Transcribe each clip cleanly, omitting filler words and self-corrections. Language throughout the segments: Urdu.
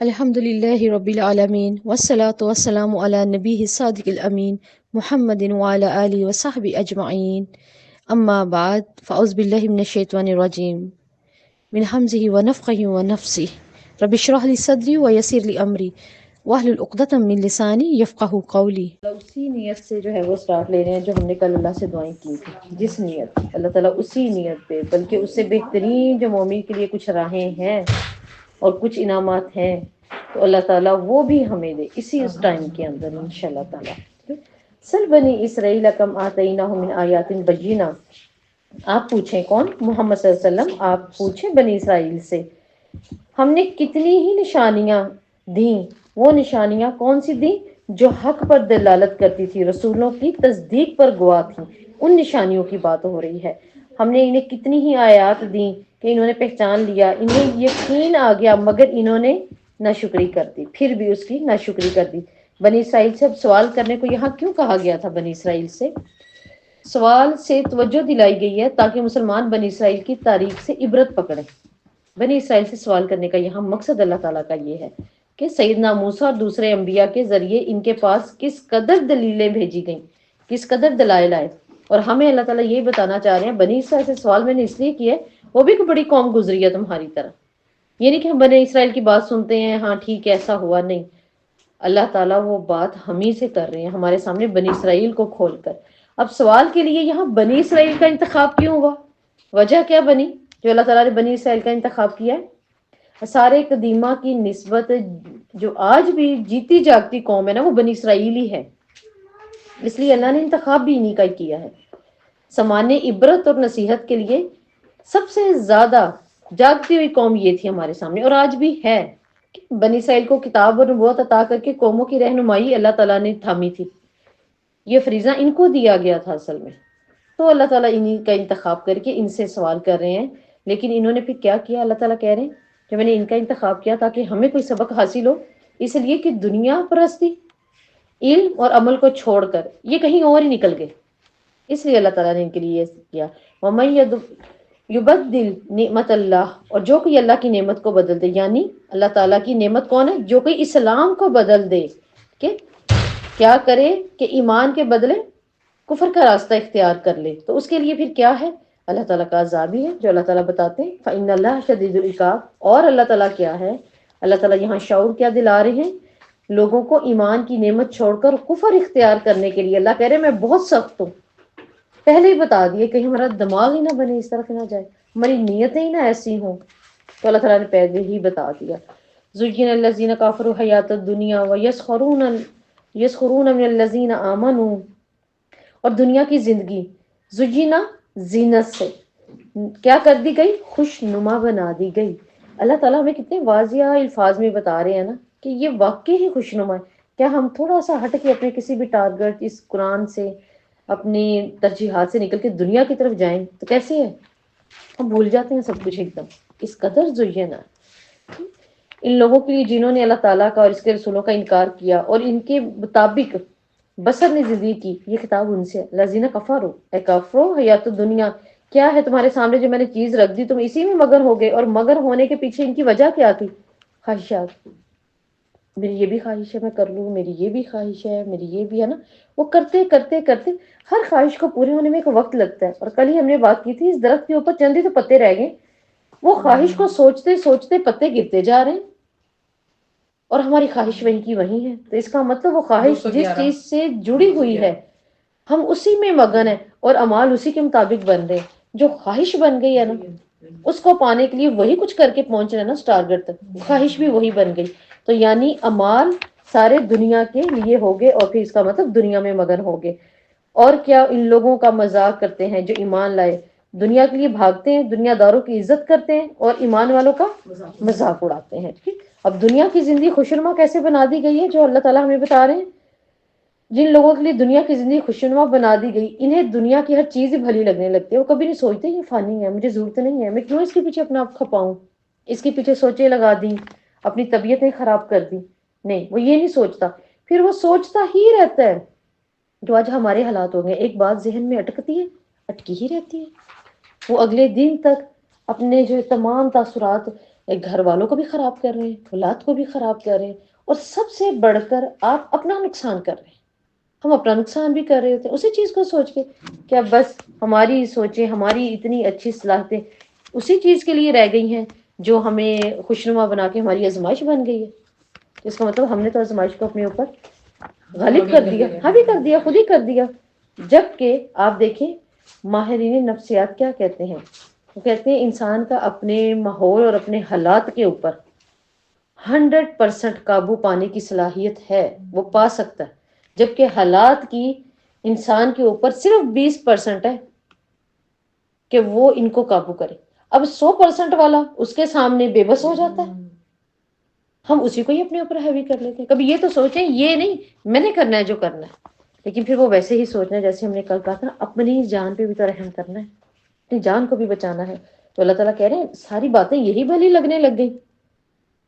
الحمد لله رب العالمين والصلاة والسلام على نبيه الصادق الأمين محمد وعلى آله وصحبه أجمعين. أما بعد فأعوذ بالله من الشيطان الرجيم من همزه ونفخه ونفسه. رب اشرح لي صدري ويسر لي أمري واحلل عقدة من لساني يفقهوا قولي. اسی نیت سے جو ہے وہ سٹارٹ لے رہے ہیں جو ہم نے کل اللہ سے دعائیں کی تھی. جس نیت اللہ تعالیٰ اسی نیت پہ، بلکہ اس سے بہترین جو مومن کے لیے کچھ راہیں ہیں اور کچھ انعامات ہیں تو اللہ تعالیٰ وہ بھی ہمیں دے اسی اس ٹائم کے اندر انشاءاللہ تعالیٰ. سل بنی اسرائیل کم آتیناہم من آیات بینہ. آپ پوچھیں کون؟ محمد صلی اللہ علیہ وسلم. آپ پوچھیں بنی اسرائیل سے ہم نے کتنی ہی نشانیاں دیں. وہ نشانیاں کون سی دیں؟ جو حق پر دلالت کرتی تھی، رسولوں کی تصدیق پر گواہ تھی. ان نشانیوں کی بات ہو رہی ہے. ہم نے انہیں کتنی ہی آیات دیں کہ انہوں نے پہچان لیا، انہیں یقین آ گیا، مگر انہوں نے ناشکری کر دی، پھر بھی اس کی ناشکری کر دی. بنی اسرائیل سے اب سوال کرنے کو یہاں کیوں کہا گیا تھا؟ بنی اسرائیل سے سوال سے توجہ دلائی گئی ہے تاکہ مسلمان بنی اسرائیل کی تاریخ سے عبرت پکڑیں. بنی اسرائیل سے سوال کرنے کا یہاں مقصد اللہ تعالیٰ کا یہ ہے کہ سیدنا موسیٰ اور دوسرے انبیاء کے ذریعے ان کے پاس کس قدر دلیلیں بھیجی گئیں، کس قدر دلائل آئے. اور ہمیں اللہ تعالیٰ یہ بتانا چاہ رہے ہیں بنی اسرائیل سے سوال میں نے اس لیے کیا ہے، وہ بھی کوئی بڑی قوم گزری ہے تمہاری طرح. یہ نہیں کہ ہم بنی اسرائیل کی بات سنتے ہیں ہاں ٹھیک ہے ایسا ہوا، نہیں. اللہ تعالیٰ وہ بات ہم ہی سے کر رہے ہیں ہمارے سامنے بنی اسرائیل کو کھول کر. اب سوال کے لیے یہاں بنی اسرائیل کا انتخاب کیوں ہوا؟ وجہ کیا بنی جو اللہ تعالیٰ نے بنی اسرائیل کا انتخاب کیا ہے؟ سارے قدیمہ کی نسبت جو آج بھی جیتی جاگتی قوم ہے نا وہ بنی اسرائیل ہی ہے. اس لیے اللہ نے انتخاب بھی انہی کا ہی کیا ہے. سمانے عبرت اور نصیحت کے لیے سب سے زیادہ جاگتی ہوئی قوم یہ تھی ہمارے سامنے، اور آج بھی ہے. بنی اسرائیل کو کتاب اور نبوت عطا کر کے قوموں کی رہنمائی اللہ تعالیٰ نے تھامی تھی. یہ فریضہ ان کو دیا گیا تھا اصل میں. تو اللہ تعالیٰ انہی کا انتخاب کر کے ان سے سوال کر رہے ہیں. لیکن انہوں نے پھر کیا کیا؟ اللہ تعالیٰ کہہ رہے ہیں کہ میں نے ان کا انتخاب کیا تاکہ ہمیں کوئی سبق حاصل ہو، اس لیے کہ دنیا پرستی علم اور عمل کو چھوڑ کر یہ کہیں اور ہی نکل گئے. اس لیے اللہ تعالیٰ نے ان کے لیے یہ کیا. وَمَن یبدل نعمت اللہ، اور جو کوئی اللہ کی نعمت کو بدل دے، یعنی اللہ تعالیٰ کی نعمت کون ہے؟ جو کوئی اسلام کو بدل دے. کہ کیا کرے؟ کہ ایمان کے بدلے کفر کا راستہ اختیار کر لے، تو اس کے لیے پھر کیا ہے؟ اللہ تعالیٰ کا عذاب ہی ہے جو اللہ تعالیٰ بتاتے ہیں فَإِنَّ اللَّهَ شَدِيدُ الْعِقَابِ. اور اللہ تعالیٰ کیا ہے؟ اللہ تعالیٰ یہاں شعور کیا دلا رہے ہیں لوگوں کو؟ ایمان کی نعمت چھوڑ کر کفر اختیار کرنے کے لیے اللہ کہہ رہے ہیں میں بہت سخت ہوں. پہلے ہی بتا دیے کہیں ہمارا دماغ ہی نہ بنے، اس طرف نہ جائے، ہماری نیتیں ہی نہ ایسی ہوں. تو اللہ تعالیٰ نے پہلے ہی بتا دیا. زُيِّنَ الَّذِينَ كَفَرُوا حَيَاةَ الدُّنْيَا وَيَسْخَرُونَ مِنَ الَّذِينَ آمَنُوا. اور دنیا کی زندگی زُيِّنَ زینت سے کیا کر دی گئی؟ خوش نما بنا دی گئی. اللہ تعالیٰ ہمیں کتنے واضح الفاظ میں بتا رہے ہیں نا کہ یہ واقعی ہی خوش نما ہے. کیا ہم تھوڑا سا ہٹ کے اپنے کسی بھی ٹارگٹ اس قرآن سے، اپنی ترجیحات سے نکل کے دنیا کی طرف جائیں تو کیسے ہے؟ ہم بھول جاتے ہیں سب کچھ ایک دم. اس قدر زُيِّنَ ان لوگوں کے لیے جنہوں نے اللہ تعالیٰ کا اور اس کے رسولوں کا انکار کیا اور ان کے مطابق بسر نے زندگی کی. یہ خطاب ان سے الذین کفروا، اے کافرو حیات الدنیا، کیا ہے تمہارے سامنے جو میں نے چیز رکھ دی تم اسی میں مگر ہو گئے. اور مگر ہونے کے پیچھے ان کی وجہ کیا تھی؟ خواہشات. میری یہ بھی خواہش ہے میں کر لوں، میری یہ بھی خواہش ہے، میری یہ بھی ہے نا. وہ کرتے کرتے کرتے ہر خواہش کو پورے ہونے میں ایک وقت لگتا ہے. اور کل ہی ہم نے بات کی تھی اس درخت کے اوپر چند ہی تو پتے رہ گئے، وہ خواہش کو سوچتے سوچتے پتے گرتے جا رہے ہیں اور ہماری خواہش وہیں کی وہیں ہے. تو اس کا مطلب وہ خواہش جس چیز سے جڑی ہوئی ہے ہم اسی میں مگن ہیں اور اعمال اسی کے مطابق بن رہے ہیں. جو خواہش بن گئی ہے نا اس کو پانے کے لیے وہی کچھ کر کے پہنچنا ہے نا اس ٹارگٹ تک. خواہش بھی وہی بن گئی. تو یعنی اعمال سارے دنیا کے لیے ہو گئے اور پھر اس کا مطلب دنیا میں مگن ہو گئے. اور کیا ان لوگوں کا مذاق کرتے ہیں جو ایمان لائے، دنیا کے لیے بھاگتے ہیں، دنیا داروں کی عزت کرتے ہیں اور ایمان والوں کا مذاق اڑاتے ہیں. ٹھیک. اب دنیا کی زندگی خوشنما کیسے بنا دی گئی ہے جو اللہ تعالیٰ ہمیں بتا رہے ہیں. جن لوگوں کے لیے دنیا کی زندگی خوشنما بنا دی گئی انہیں دنیا کی ہر چیز ہی بھلی لگنے لگتی ہے. وہ کبھی نہیں سوچتے یہ فانی ہے، مجھے ضرورت نہیں ہے، میں کیوں اس کے پیچھے اپنا آپ کھپاؤں، اس کے پیچھے سوچیں لگا دی، اپنی طبیعتیں خراب کر دی. نہیں، وہ یہ نہیں سوچتا. پھر وہ سوچتا ہی رہتا ہے. جو آج ہمارے حالات ہو گئے، ایک بات ذہن میں اٹکتی ہے، اٹکی ہی رہتی ہے. وہ اگلے دن تک اپنے جو تمام تاثرات ایک گھر والوں کو بھی خراب کر رہے ہیں، اولاد کو بھی خراب کر رہے ہیں، اور سب سے بڑھ کر آپ اپنا نقصان کر رہے ہیں۔ ہم اپنا نقصان بھی کر رہے ہوتے ہیں اسی چیز کو سوچ کے، کیا بس ہماری سوچیں، ہماری اتنی اچھی صلاحیتیں اسی چیز کے لیے رہ گئی ہیں جو ہمیں خوشنما بنا کے ہماری آزمائش بن گئی ہے؟ اس کا مطلب ہم نے تو آزمائش کو اپنے اوپر غالب کر دیا، حاوی کر دیا، خود ہی کر دیا۔ جبکہ آپ دیکھیں ماہرین نفسیات کیا کہتے ہیں، وہ کہتے ہیں انسان کا اپنے ماحول اور اپنے حالات کے اوپر 100% قابو پانے کی صلاحیت ہے، وہ پا سکتا ہے، جبکہ حالات کی انسان کے اوپر صرف 20% ہے کہ وہ ان کو قابو کرے۔ اب 100% والا اس کے سامنے بے بس ہو جاتا ہے، ہم اسی کو ہی اپنے اوپر حاوی کر لیتے ہیں۔ کبھی یہ تو سوچیں یہ نہیں میں نے کرنا ہے جو کرنا ہے، لیکن پھر وہ ویسے ہی سوچنا ہے جیسے ہم نے کل کہا تھا، اپنی جان پہ بھی تو رحم کرنا ہے، اپنی جان کو بھی بچانا ہے۔ تو اللہ تعالیٰ کہہ رہے ہیں ساری باتیں یہی بھلی لگنے لگ گئی،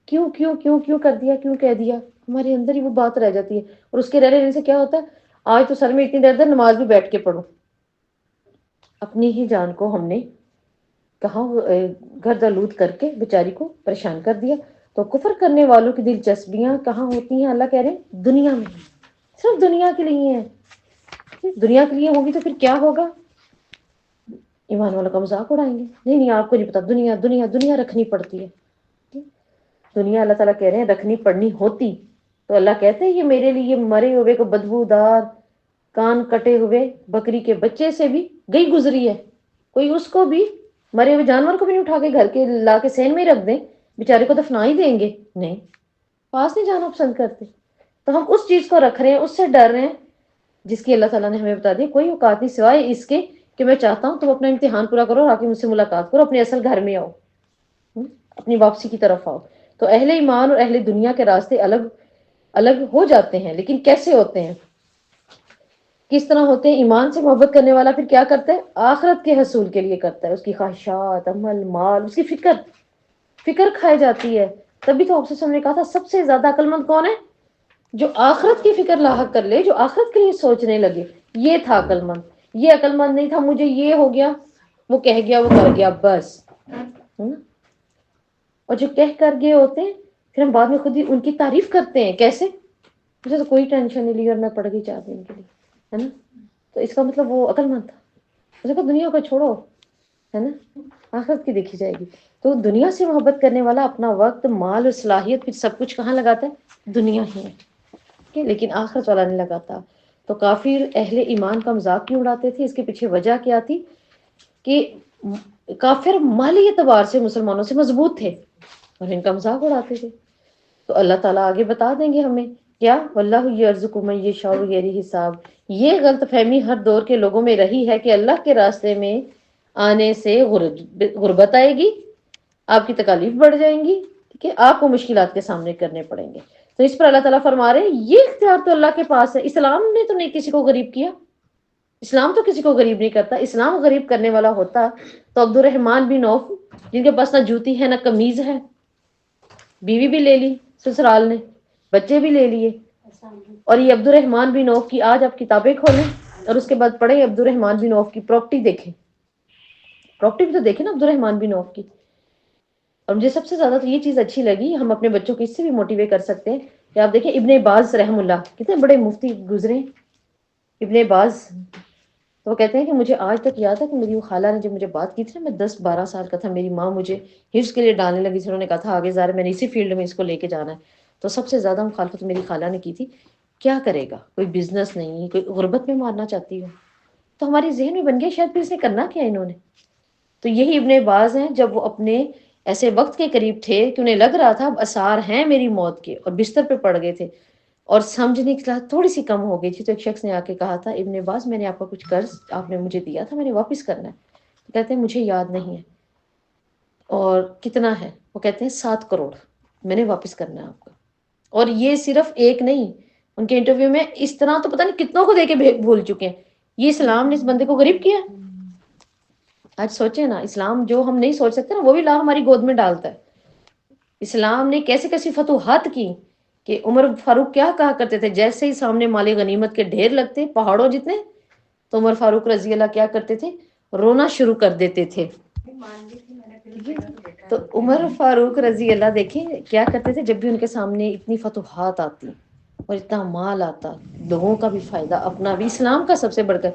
کیوں کیوں کیوں کیوں کر دیا، کیوں کہہ دیا، ہمارے اندر ہی وہ بات رہ جاتی ہے۔ اور اس کے رہ رہنے سے کیا ہوتا ہے، آج تو سر میں اتنی درد ہے نماز بھی بیٹھ کے پڑھو، اپنی ہی جان کو ہم نے کہاں گھر آلود کر کے بیچاری کو پریشان کر دیا۔ تو کفر کرنے والوں کی دلچسپیاں کہاں ہوتی ہیں، اللہ کہہ رہے ہیں دنیا میں، صرف دنیا کے لیے ہیں۔ دنیا کے لیے ہوگی تو پھر کیا ہوگا، ایمان والوں کا مذاق اڑائیں گے، نہیں نہیں آپ کو نہیں پتا، دنیا دنیا دنیا رکھنی پڑتی ہے۔ دنیا اللہ تعالیٰ کہہ رہے ہیں رکھنی پڑنی ہوتی تو اللہ کہتے ہیں یہ میرے لیے مرے ہوئے کو بدبودار کان کٹے ہوئے بکری کے بچے سے بھی گئی گزری ہے، کوئی اس کو بھی مرے ہوئے جانور کو بھی نہیں اٹھا کے گھر کے لا کے سین میں ہی رکھ دیں، بیچارے کو دفنا ہی دیں گے، نہیں، پاس نہیں جانا پسند کرتے۔ تو ہم اس چیز کو رکھ رہے ہیں، اس سے ڈر رہے ہیں جس کی اللہ تعالیٰ نے ہمیں بتا دی کوئی اوقات نہیں سوائے اس کے کہ میں چاہتا ہوں تم اپنا امتحان پورا کرو اور آ کے مجھ سے ملاقات کرو، اپنے اصل گھر میں آؤ، اپنی واپسی کی طرف آؤ۔ تو اہل ایمان اور اہل دنیا کے راستے الگ الگ ہو جاتے ہیں، لیکن کیسے ہوتے ہیں، کس طرح ہوتے ہیں؟ ایمان سے محبت کرنے والا پھر کیا کرتا ہے، آخرت کے حصول کے لیے کرتا ہے، اس کی خواہشات، عمل، مال، اس کی فکر کھائی جاتی ہے۔ تبھی تو آپ سے نے کہا تھا سب سے زیادہ عقل مند کون ہے، جو آخرت کی فکر لاحق کر لے، جو آخرت کے لیے سوچنے لگے، یہ تھا عقل مند۔ یہ عقل مند نہیں تھا مجھے یہ ہو گیا، وہ کہہ گیا، وہ کر گیا، بس، ہے نا؟ اور جو کہہ کر گئے ہوتے ہیں پھر ہم بعد میں خود ہی ان کی تعریف کرتے ہیں، کیسے، مجھے تو کوئی ٹینشن نہیں لی اور میں پڑ گئی 4 دن کے لیے، ہے نا؟ تو اس کا مطلب وہ عقل مند تھا، اسے کہا دنیا کو چھوڑو، ہے نا، آخرت کی دیکھی جائے گی۔ تو دنیا سے محبت کرنے والا اپنا وقت، مال اور صلاحیت پھر سب کچھ کہاں لگاتا ہے، دنیا ہی میں، لیکن آخرت والا نہیں لگاتا۔ تو کافر اہل ایمان کا مذاق کیوں اڑاتے تھے، اس کے پیچھے وجہ کیا تھی کہ کافر مالی اعتبار سے مسلمانوں سے مضبوط تھے اور ان کا مذاق اڑاتے تھے۔ تو اللہ تعالیٰ آگے بتا دیں گے ہمیں کیا، واللہ یرزق من یشاء بغیر حساب۔ یہ غلط فہمی ہر دور کے لوگوں میں رہی ہے کہ اللہ کے راستے میں آنے سے غربت آئے گی، آپ کی تکالیف بڑھ جائیں گی، ٹھیک ہے، آپ کو مشکلات کے سامنے کرنے پڑیں گے۔ تو اس پر اللہ تعالیٰ فرما رہے ہیں یہ اختیار تو اللہ کے پاس ہے۔ اسلام نے تو نہیں کسی کو غریب کیا، اسلام تو کسی کو غریب نہیں کرتا۔ اسلام غریب کرنے والا ہوتا تو عبد الرحمن بن عوف، جن کے پاس نہ جوتی ہے نہ قمیض ہے، بیوی بھی لے لی سسرال نے، بچے بھی لے لیے، اور یہ عبد الرحمن بن عوف کی آج آپ کتابیں کھولیں اور اس کے بعد پڑھیں عبد الرحمن بن عوف کی پراپرٹی دیکھیں، پراپرٹی بھی تو دیکھیں نا عبد الرحمن بن عوف کی۔ اور مجھے سب سے زیادہ تو یہ چیز اچھی لگی، ہم اپنے بچوں کو اس سے بھی موٹیویٹ کر سکتے ہیں کہ آپ دیکھیں ابن باز رحم اللہ کتنے بڑے مفتی گزرے ہیں، ابن باز، تو وہ کہتے ہیں کہ مجھے آج تک یاد ہے کہ میری وہ خالہ نے جب مجھے بات کی تھی نا، میں 10-12 سال کا تھا، میری ماں مجھے حفظ کے لیے ڈالنے لگی تھی، انہوں نے کہا تھا آگے ظاہر میں نے اسی فیلڈ میں اس کو لے کے جانا ہے، تو سب سے زیادہ مخالفت میری خالہ نے کی تھی، کیا کرے گا، کوئی بزنس نہیں، کوئی غربت میں مارنا چاہتی ہو، تو ہمارے ذہن میں بن گیا شاید پھر اسے کرنا کیا انہوں نے۔ تو یہی ابن باز ہیں، جب وہ اپنے ایسے وقت کے قریب تھے کہ انہیں لگ رہا تھا اب آثار ہیں میری موت کے، اور بستر پہ پڑ گئے تھے اور سمجھنے کی صلاحیت تھوڑی سی کم ہو گئی تھی، تو ایک شخص نے آ کے کہا تھا ابن باز میں نے آپ کا کچھ قرض آپ نے مجھے دیا تھا، میں نے واپس کرنا ہے۔ تو کہتے ہیں مجھے یاد نہیں ہے، اور کتنا ہے، وہ کہتے ہیں 7 کروڑ میں نے واپس کرنا ہے آپ کا۔ اور یہ صرف ایک نہیں، ان کے انٹرویو میں اس طرح تو پتہ نہیں کتنوں کو دے کے بھول چکے ہیں۔ یہ اسلام نے اس بندے کو غریب کیا۔ آج سوچیں نا، اسلام جو ہم نہیں سوچ سکتے نا وہ بھی لا ہماری گود میں ڈالتا ہے۔ اسلام نے کیسے کیسی فتوحات کی کہ عمر فاروق کیا کہا کرتے تھے، جیسے ہی سامنے مال غنیمت کے ڈھیر لگتے پہاڑوں جتنے، تو عمر فاروق رضی اللہ کیا کرتے تھے، رونا شروع کر دیتے تھے تو عمر فاروق رضی اللہ دیکھیں کیا کرتے تھے، جب بھی ان کے سامنے اتنی فتوحات آتی اور اتنا مال آتا، لوگوں کا بھی فائدہ اپنا بھی، اسلام کا سب سے بڑھ کر،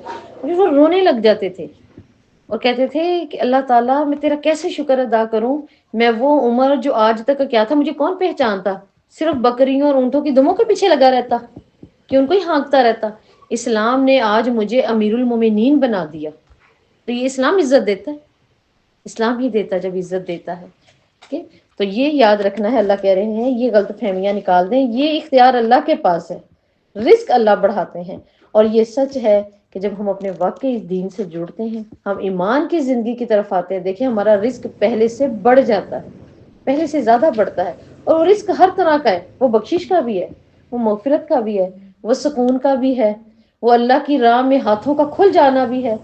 وہ رونے لگ جاتے تھے اور کہتے تھے کہ اللہ تعالیٰ میں تیرا کیسے شکر ادا کروں، میں وہ عمر جو آج تک کیا تھا مجھے کون پہچانتا، صرف بکریوں اور اونٹوں کی دموں کے پیچھے لگا رہتا کہ ان کو ہی ہانکتا رہتا، اسلام نے آج مجھے امیر المومنین بنا دیا۔ تو یہ اسلام عزت دیتا ہے، اسلام ہی دیتا ہے جب عزت دیتا ہے۔ ٹھیک ہے، تو یہ یاد رکھنا ہے، اللہ کہہ رہے ہیں یہ غلط فہمیاں نکال دیں، یہ اختیار اللہ کے پاس ہے، رزق اللہ بڑھاتے ہیں۔ اور یہ سچ ہے کہ جب ہم اپنے واقعی اس دین سے جڑتے ہیں، ہم ایمان کی زندگی کی طرف آتے ہیں، دیکھیں ہمارا رزق پہلے سے بڑھ جاتا ہے، پہلے سے زیادہ بڑھتا ہے۔ اور وہ رزق ہر طرح کا ہے، وہ بخشش کا بھی ہے، وہ مغفرت کا بھی ہے، وہ سکون کا بھی ہے، وہ اللہ کی راہ میں ہاتھوں کا کھل جانا بھی ہے۔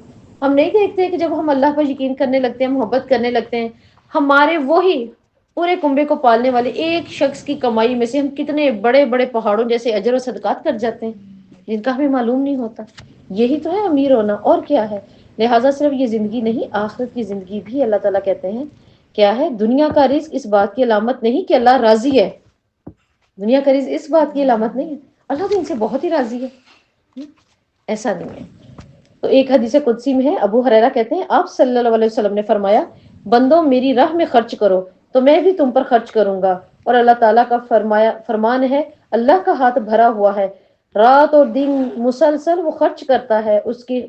ہم نہیں دیکھتے کہ جب ہم اللہ پر یقین کرنے لگتے ہیں، محبت کرنے لگتے ہیں، ہمارے وہی پورے کنبے کو پالنے والے ایک شخص کی کمائی میں سے ہم کتنے بڑے بڑے پہاڑوں جیسے اجر و صدقات کر جاتے ہیں جن کا ہمیں معلوم نہیں ہوتا۔ یہی تو ہے امیر ہونا، اور کیا ہے؟ لہٰذا صرف یہ زندگی نہیں، آخرت کی زندگی بھی اللہ تعالیٰ کہتے ہیں کیا ہے، دنیا کا رزق اس بات کی علامت نہیں کہ اللہ راضی ہے، دنیا کا رزق اس بات کی علامت نہیں ہے اللہ تو ان سے بہت ہی راضی ہے، ایسا نہیں ہے۔ تو ایک حدیث قدسی میں ہے، ابو ہریرہ کہتے ہیں آپ صلی اللہ علیہ وسلم نے فرمایا بندوں میری راہ میں خرچ کرو تو میں بھی تم پر خرچ کروں گا، اور اللہ تعالیٰ کا فرمان ہے اللہ کا ہاتھ بھرا ہوا ہے، رات اور دن مسلسل وہ خرچ کرتا ہے، اس کی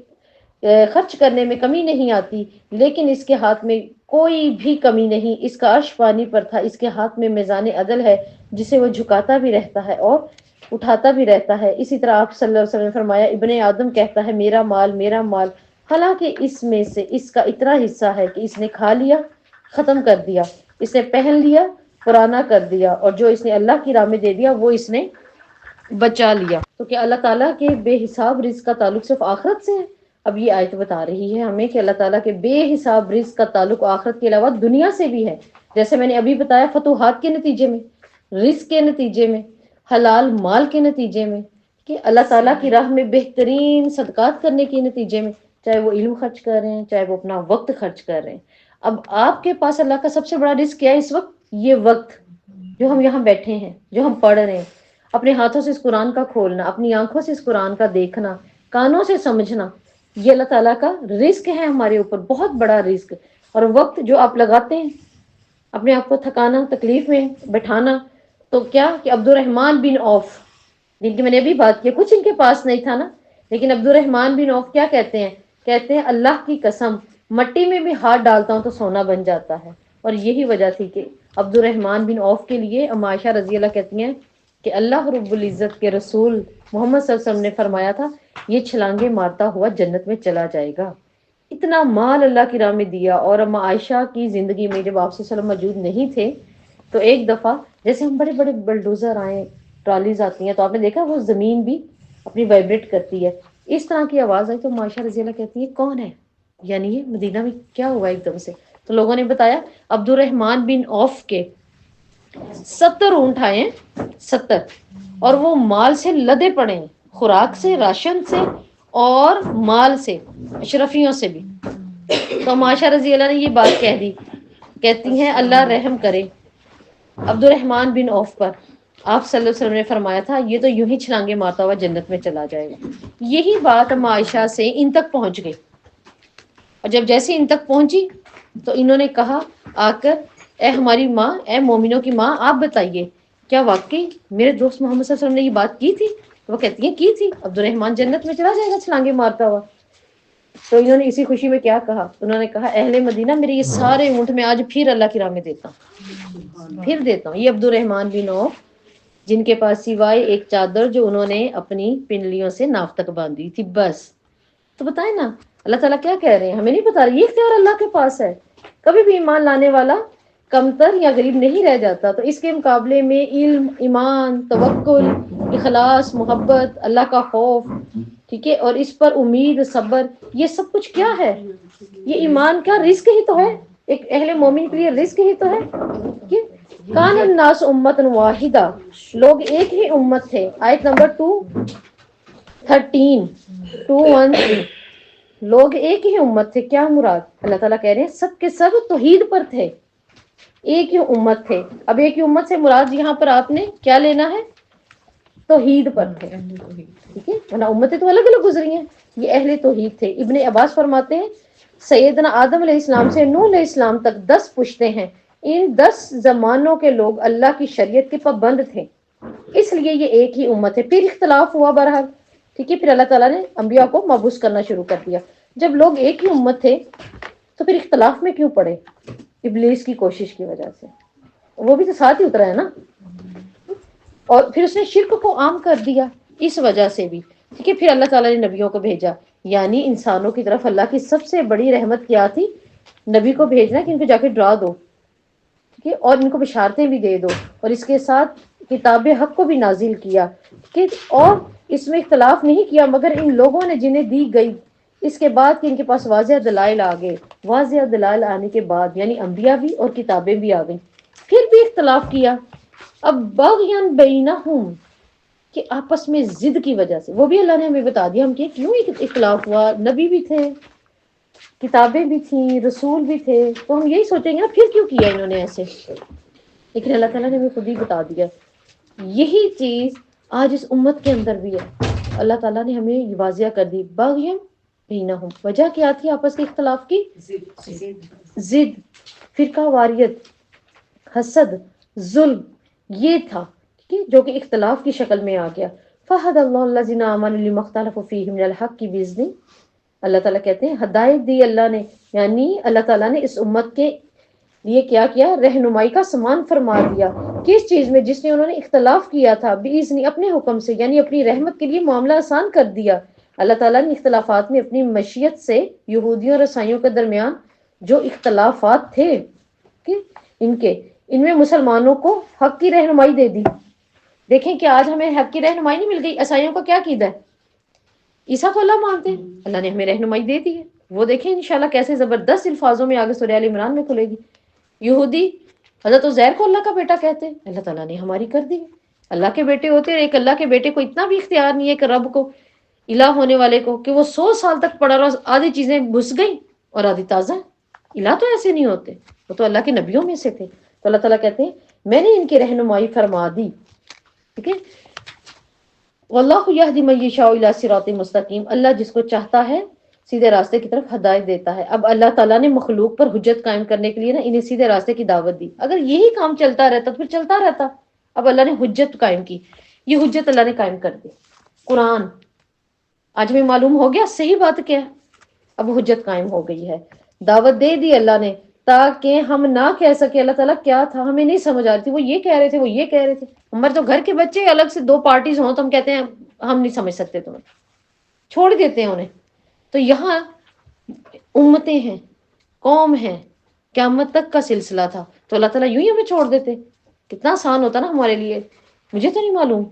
خرچ کرنے میں کمی نہیں آتی، لیکن اس کے ہاتھ میں کوئی بھی کمی نہیں، اس کا عرش پانی پر تھا، اس کے ہاتھ میں میزان عدل ہے جسے وہ جھکاتا بھی رہتا ہے اور اٹھاتا بھی رہتا ہے۔ اسی طرح آپ صلی اللہ علیہ وسلم نے فرمایا ابن آدم کہتا ہے میرا مال میرا مال، حالانکہ اس میں سے اس کا اتنا حصہ ہے کہ اس نے کھا لیا ختم کر دیا، اس نے پہن لیا پرانا کر دیا، اور جو اس نے اللہ کی راہ میں دے دیا وہ اس نے بچا لیا۔ تو کیا اللہ تعالیٰ کے بے حساب رزق کا تعلق صرف آخرت سے ہے؟ اب یہ آیت بتا رہی ہے ہمیں کہ اللہ تعالیٰ کے بے حساب رزق کا تعلق آخرت کے علاوہ دنیا سے بھی ہے، جیسے میں نے ابھی بتایا فتوحات کے نتیجے میں، رزق کے نتیجے میں، حلال مال کے نتیجے میں، کہ اللہ تعالیٰ کی راہ میں بہترین صدقات کرنے کے نتیجے میں، چاہے وہ علم خرچ کر رہے ہیں چاہے وہ اپنا وقت خرچ کر رہے ہیں۔ اب آپ کے پاس اللہ کا سب سے بڑا رزق کیا ہے اس وقت؟ یہ وقت جو ہم یہاں بیٹھے ہیں، جو ہم پڑھ رہے ہیں، اپنے ہاتھوں سے اس قرآن کا کھولنا، اپنی آنکھوں سے اس قرآن کا دیکھنا، کانوں سے سمجھنا، یہ اللہ تعالیٰ کا رزق ہے ہمارے اوپر، بہت بڑا رزق۔ اور وقت جو آپ لگاتے ہیں اپنے آپ کو تھکانا، تکلیف میں بٹھانا، تو کیا کہ عبد الرحمن بن عوف جن کی میں نے ابھی بات کی، کچھ ان کے پاس نہیں تھا نا، لیکن عبد الرحمن بن عوف کیا کہتے ہیں؟ کہتے ہیں اللہ کی قسم مٹی میں بھی ہاتھ ڈالتا ہوں تو سونا بن جاتا ہے۔ اور یہی وجہ تھی کہ عبد الرحمن بن عوف کے لیے ام عائشہ رضی اللہ کہتی ہیں کہ اللہ رب العزت کے رسول محمد صلی اللہ علیہ وسلم نے فرمایا تھا یہ چھلانگے مارتا ہوا جنت میں چلا جائے گا۔ اتنا مال اللہ کی راہ میں دیا۔ اور ام عائشہ کی زندگی میں جب آپ صلی اللہ علیہ وسلم موجود نہیں تھے تو ایک دفعہ جیسے ہم بڑے بڑے بلڈوزر آئے، ٹرالیز آتی ہیں، تو آپ نے دیکھا وہ زمین بھی اپنی وائبریٹ کرتی ہے، اس طرح کی آواز آئی تو عائشہ رضی اللہ کہتی ہے کون ہے، یعنی یہ مدینہ میں کیا ہوا ایک دم سے؟ تو لوگوں نے بتایا عبد الرحمن بن عوف کے 70 اونٹ آئے ہیں، 70، اور وہ مال سے لدے پڑے ہیں، خوراک سے، راشن سے اور مال سے، اشرفیوں سے بھی۔ تو عائشہ رضی اللہ نے یہ بات کہہ دی، کہتی ہیں اللہ رحم کرے عبد الرحمن بن عوف پر، آپ صلی اللہ علیہ وسلم نے فرمایا تھا یہ تو یوں ہی چھلانگے مارتا ہوا جنت میں چلا جائے گا۔ یہی بات ام عائشہ سے ان تک پہنچ گئی، اور جب جیسے ان تک پہنچی تو انہوں نے کہا آ کر اے ہماری ماں، اے مومنوں کی ماں، آپ بتائیے کیا واقعی میرے دوست محمد صلی اللہ علیہ وسلم نے یہ بات کی تھی؟ وہ کہتی ہیں کی تھی، عبد الرحمن جنت میں چلا جائے گا چھلانگے مارتا ہوا۔ تو انہوں نے اسی خوشی میں کیا کہا؟ انہوں نے کہا اہل مدینہ میرے یہ سارے اونٹ میں آج پھر اللہ کی راہ میں دیتا ہوں، پھر دیتا ہوں۔ یہ عبد الرحمن بن عوف جن کے پاس سوائے ایک چادر جو انہوں نے اپنی پنڈلیوں سے ناف تک باندھی تھی بس۔ تو بتائیں نا اللہ تعالیٰ کیا کہہ رہے ہیں، ہمیں نہیں بتا رہے، یہ اختیار اللہ کے پاس ہے۔ کبھی بھی ایمان لانے والا کمتر یا غریب نہیں رہ جاتا۔ تو اس کے مقابلے میں علم، ایمان، توکل، اخلاص، محبت، اللہ کا خوف، ٹھیک ہے، اور اس پر امید، صبر، یہ سب کچھ کیا ہے؟ یہ ایمان کا رزق ہی تو ہے، ایک اہل مومن کے لیے رزق ہی تو ہے کہ کان الناس امت واحدہ، لوگ ایک ہی امت تھے۔ آیت نمبر 213 213 لوگ ایک ہی امت تھے، کیا مراد؟ اللہ تعالیٰ کہہ رہے ہیں سب کے سب توحید پر تھے، ایک ہی امت تھے. اب ایک ہی امت سے مراد یہاں پر آپ نے کیا لینا ہے؟ توحید پر تھے. ٹھیک ہے، ورنہ امتیں تو الگ الگ گزری ہیں. یہ اہل توحید تھے. ابن عباس فرماتے ہیں سیدنا آدم علیہ السلام سے نوح علیہ السلام تک 10 پشتے ہیں، ان 10 زمانوں کے لوگ اللہ کی شریعت کے پابند تھے، اس لیے یہ ایک ہی امت ہے. پھر اختلاف ہوا بہرحال. ٹھیک ہے، پھر اللہ تعالیٰ نے انبیاء کو مبعوث کرنا شروع کر دیا. جب لوگ ایک ہی امت تھے تو پھر اختلاف میں کیوں پڑے؟ ابلیس کی کوشش کی وجہ سے. وہ بھی تو ساتھ ہی اترا ہے نا. اور پھر اس نے شرک کو عام کر دیا اس وجہ سے بھی. ٹھیک ہے، پھر اللہ تعالیٰ نے نبیوں کو بھیجا. یعنی انسانوں کی طرف اللہ کی سب سے بڑی رحمت کیا تھی؟ نبی کو بھیجنا کہ ان کو جا کے ڈرا دو، ٹھیک ہے، اور ان کو بشارتیں بھی دے دو، اور اس کے ساتھ کتاب حق کو بھی نازل کیا. ٹھیک ہے، اور اس میں اختلاف نہیں کیا مگر ان لوگوں نے جنہیں دی گئی اس کے بعد کہ ان کے پاس واضح دلائل آ گئے. واضح دلائل آنے کے بعد یعنی انبیاء بھی اور کتابیں بھی آ گئیں، پھر بھی اختلاف کیا. اب بغین بینہم، کہ آپس میں ضد کی وجہ سے. وہ بھی اللہ نے ہمیں بتا دیا ہم کہ کیوں اختلاف ہوا. نبی بھی تھے، کتابیں بھی تھیں، رسول بھی تھے، تو ہم یہی سوچیں گے نا پھر کیوں کیا انہوں نے ایسے. لیکن اللہ تعالیٰ نے ہمیں خود ہی بتا دیا. یہی چیز آج اس امت کے اندر بھی ہے. اللہ تعالیٰ نے ہمیں یہ واضح کر دی. بغیم بینہم، وجہ کیا تھی آپس کے اختلاف کی؟ ضد، فرقہ واریت، حسد، ظلم، یہ تھا. ٹھیک ہے، جو کہ اختلاف کی شکل میں آ گیا. فہد اللہ الذین آمنوا لما اختلفوا فیہ من الحق باذنہ. اللہ تعالیٰ کہتے ہیں ہدایت دی اللہ نے، یعنی اللہ تعالیٰ نے اس امت کے لیے کیا کیا؟ رہنمائی کا سامان فرما دیا. کس چیز میں؟ جس میں انہوں نے اختلاف کیا تھا، باذن، اپنے حکم سے، یعنی اپنی رحمت کے لیے معاملہ آسان کر دیا. اللہ تعالیٰ نے اختلافات میں اپنی مشیت سے یہودیوں اور عیسائیوں کے درمیان جو اختلافات تھے کہ ان میں مسلمانوں کو حق کی رہنمائی دے دی. دیکھیں کہ آج ہمیں حق کی رہنمائی نہیں مل گئی. عیسائیوں کا کیا عقیدہ ہے؟ عیسیٰ کو اللہ مانتے ہیں. اللہ نے ہمیں رہنمائی دے دی ہے. وہ دیکھیں انشاءاللہ کیسے زبردست الفاظوں میں آگے سورہ ال عمران میں کھلے گی. یہودی حضرت عزیر کو اللہ کا بیٹا کہتے ہیں. اللہ تعالیٰ نے ہماری کر دی. اللہ کے بیٹے ہوتے ہیں. ایک اللہ کے بیٹے کو اتنا بھی اختیار نہیں ہے کہ رب کو، الہ ہونے والے کو، کہ وہ 100 سال تک پڑا رہا، آدھی چیزیں گھس گئیں اور آدھی تازہ ہیں. الہ تو ایسے نہیں ہوتے، وہ تو اللہ کے نبیوں میں سے تھے. تو اللہ تعالیٰ کہتے ہیں میں نے ان کی رہنمائی فرما دی. ٹھیک ہے، واللہ یہدی من یشاء الی صراط مستقیم. اللہ جس کو چاہتا ہے سیدھے راستے کی طرف ہدایت دیتا ہے. اب اللہ تعالیٰ نے مخلوق پر حجت قائم کرنے کے لیے نا انہیں سیدھے راستے کی دعوت دی. اگر یہی کام چلتا رہتا تو پھر چلتا رہتا. اب اللہ نے حجت قائم کی. یہ حجت اللہ نے قائم کر دی. قرآن آج ہمیں معلوم ہو گیا صحیح بات کیا ہے. اب حجت قائم ہو گئی ہے. دعوت دے دی اللہ نے تاکہ ہم نہ کہہ سکے اللہ تعالیٰ کیا تھا، ہمیں نہیں سمجھ آ رہی تھی، وہ یہ کہہ رہے تھے، وہ یہ کہہ رہے تھے. ہمارے تو گھر کے بچے الگ سے 2 پارٹیز ہوں تو ہم کہتے ہیں ہم نہیں سمجھ سکتے تمہیں، چھوڑ دیتے ہیں انہیں. تو یہاں امتیں ہیں، قوم ہے، قیامت تک کا سلسلہ تھا، تو اللہ تعالیٰ یوں ہی ہمیں چھوڑ دیتے. کتنا آسان ہوتا نا ہمارے لیے. مجھے تو نہیں معلوم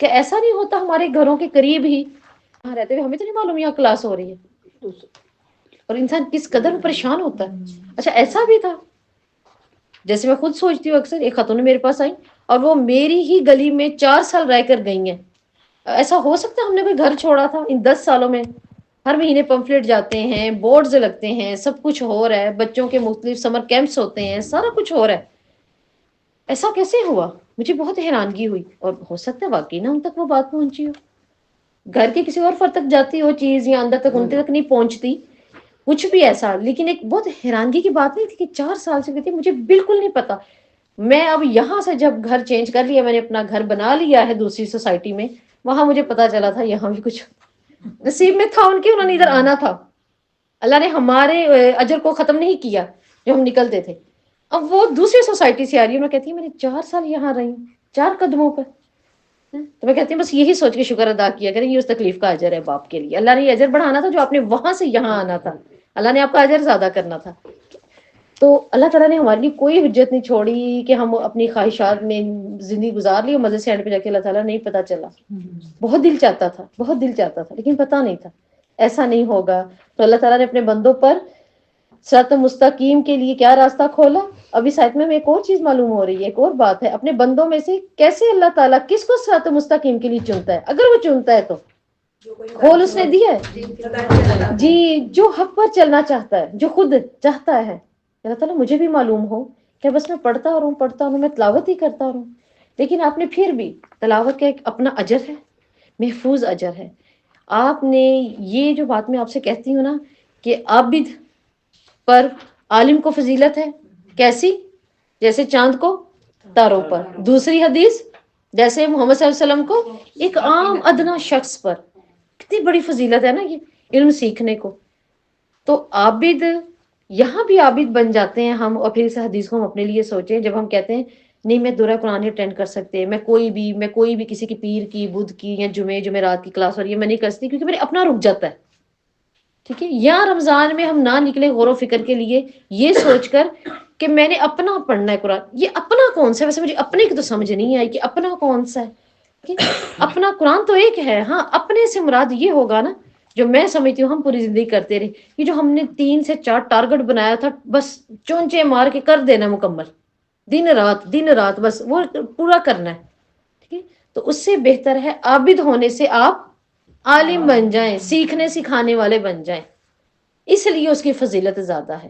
کہ ایسا نہیں ہوتا ہمارے گھروں کے قریب ہی یہاں رہتے ہوئے ہمیں تو نہیں معلوم یہاں کلاس ہو رہی ہے اور انسان کس قدر پریشان ہوتا ہے. اچھا ایسا بھی تھا، جیسے میں خود سوچتی ہوں اکثر، ایک خاتون میرے پاس آئی اور وہ میری ہی گلی میں 4 سال رہ کر گئی ہیں. ایسا ہو سکتا ہے ہم نے کوئی گھر چھوڑا تھا ان 10 سالوں میں؟ ہر مہینے پمفلٹ جاتے ہیں، بورڈز لگتے ہیں، سب کچھ ہو رہا ہے، بچوں کے مختلف سمر کیمپس ہوتے ہیں، سارا کچھ ہو رہا ہے. ایسا کیسے ہوا؟ مجھے بہت حیرانگی ہوئی. اور ہو سکتا ہے واقعی نا ان تک وہ بات پہنچی ہو، گھر کے کسی اور فرد تک جاتی ہو چیز یا اندر تک ان تک نہیں پہنچتی، کچھ بھی ایسا. لیکن ایک بہت حیرانگی کی بات نہیں تھی کہ 4 سال سے کہتی مجھے بالکل نہیں پتا. میں اب یہاں سے جب گھر چینج کر لیا، میں نے اپنا گھر بنا لیا ہے دوسری سوسائٹی میں، وہاں مجھے پتا چلا تھا یہاں بھی کچھ نصیب میں تھا ان کے، انہوں نے ادھر آنا تھا. اللہ نے ہمارے اجر کو ختم نہیں کیا جو ہم نکلتے تھے. اب وہ دوسری سوسائٹی سے آ رہی ہے، میں کہتی ہوں میں نے 4 سال یہاں رہی، 4 قدموں پر. تو میں کہتی ہوں بس یہی سوچ کے شکر ادا کیا کریں، یہ اس تکلیف کا اجر ہے باپ کے لیے. اللہ نے یہ اجر بڑھانا تھا جو آپ نے وہاں سے یہاں آنا تھا، اللہ نے آپ کا اجر زیادہ کرنا تھا. تو اللہ تعالیٰ نے ہمارے لیے کوئی حجت نہیں چھوڑی کہ ہم اپنی خواہشات میں زندگی گزار لی اور مزے سے اینڈ پہ جا کے اللہ تعالیٰ نہیں پتا چلا. بہت دل چاہتا تھا، بہت دل چاہتا تھا، لیکن پتا نہیں تھا ایسا نہیں ہوگا. تو اللہ تعالیٰ نے اپنے بندوں پر صراط مستقیم کے لیے کیا راستہ کھولا. ابھی ساتھ میں ایک اور چیز معلوم ہو رہی ہے، ایک اور بات ہے، اپنے بندوں میں سے کیسے اللہ تعالیٰ کس کو صراط مستقیم کے لیے چنتا ہے، اگر وہ چنتا ہے تو کھول اس نے دی ہے جی، جو حق پر چلنا چاہتا ہے، جو خود چاہتا ہے اللہ تعالیٰ مجھے بھی معلوم ہو کہ بس میں پڑھتا رہوں، میں تلاوت ہی کرتا رہوں، لیکن آپ نے پھر بھی تلاوت کا ایک اپنا اجر ہے، محفوظ اجر ہے. آپ نے یہ جو بات میں آپ سے کہتی ہوں نا کہ عابد پر عالم کو فضیلت ہے، کیسی؟ جیسے چاند کو تاروں پر. دوسری حدیث جیسے محمد صلی اللہ علیہ وسلم کو ایک عام ادنا شخص پر. کتنی بڑی فضیلت ہے نا یہ علم سیکھنے کو. تو عابد یہاں بھی عابد بن جاتے ہیں ہم، اور پھر اس حدیث کو ہم اپنے لیے سوچیں جب ہم کہتے ہیں نہیں میں دورہ قرآن نہیں اٹینڈ کر سکتے، میں کوئی بھی کسی کی پیر کی، بدھ کی، یا جمعرات کی کلاس اور یہ میں نہیں کر سکتی کیونکہ میرے اپنا رک جاتا ہے. ٹھیک ہے، یا رمضان میں ہم نہ نکلے غور و فکر کے لیے یہ سوچ کر کہ میں نے اپنا پڑھنا ہے قرآن. یہ اپنا کون سا ہے؟ ویسے مجھے اپنے کی تو سمجھ نہیں آئی کہ اپنا کون سا ہے. اپنا قرآن تو ایک ہے، ہاں اپنے سے مراد یہ ہوگا نا جو میں سمجھتی ہوں ہم پوری زندگی کرتے رہے، یہ جو ہم نے 3 سے 4 ٹارگٹ بنایا تھا بس چونچے مار کے کر دینا مکمل، دن رات بس وہ پورا کرنا ہے. ٹھیک ہے، تو اس سے بہتر ہے عابد ہونے سے آپ عالم بن جائیں، سیکھنے سکھانے والے بن جائیں. اس لیے اس کی فضیلت زیادہ ہے.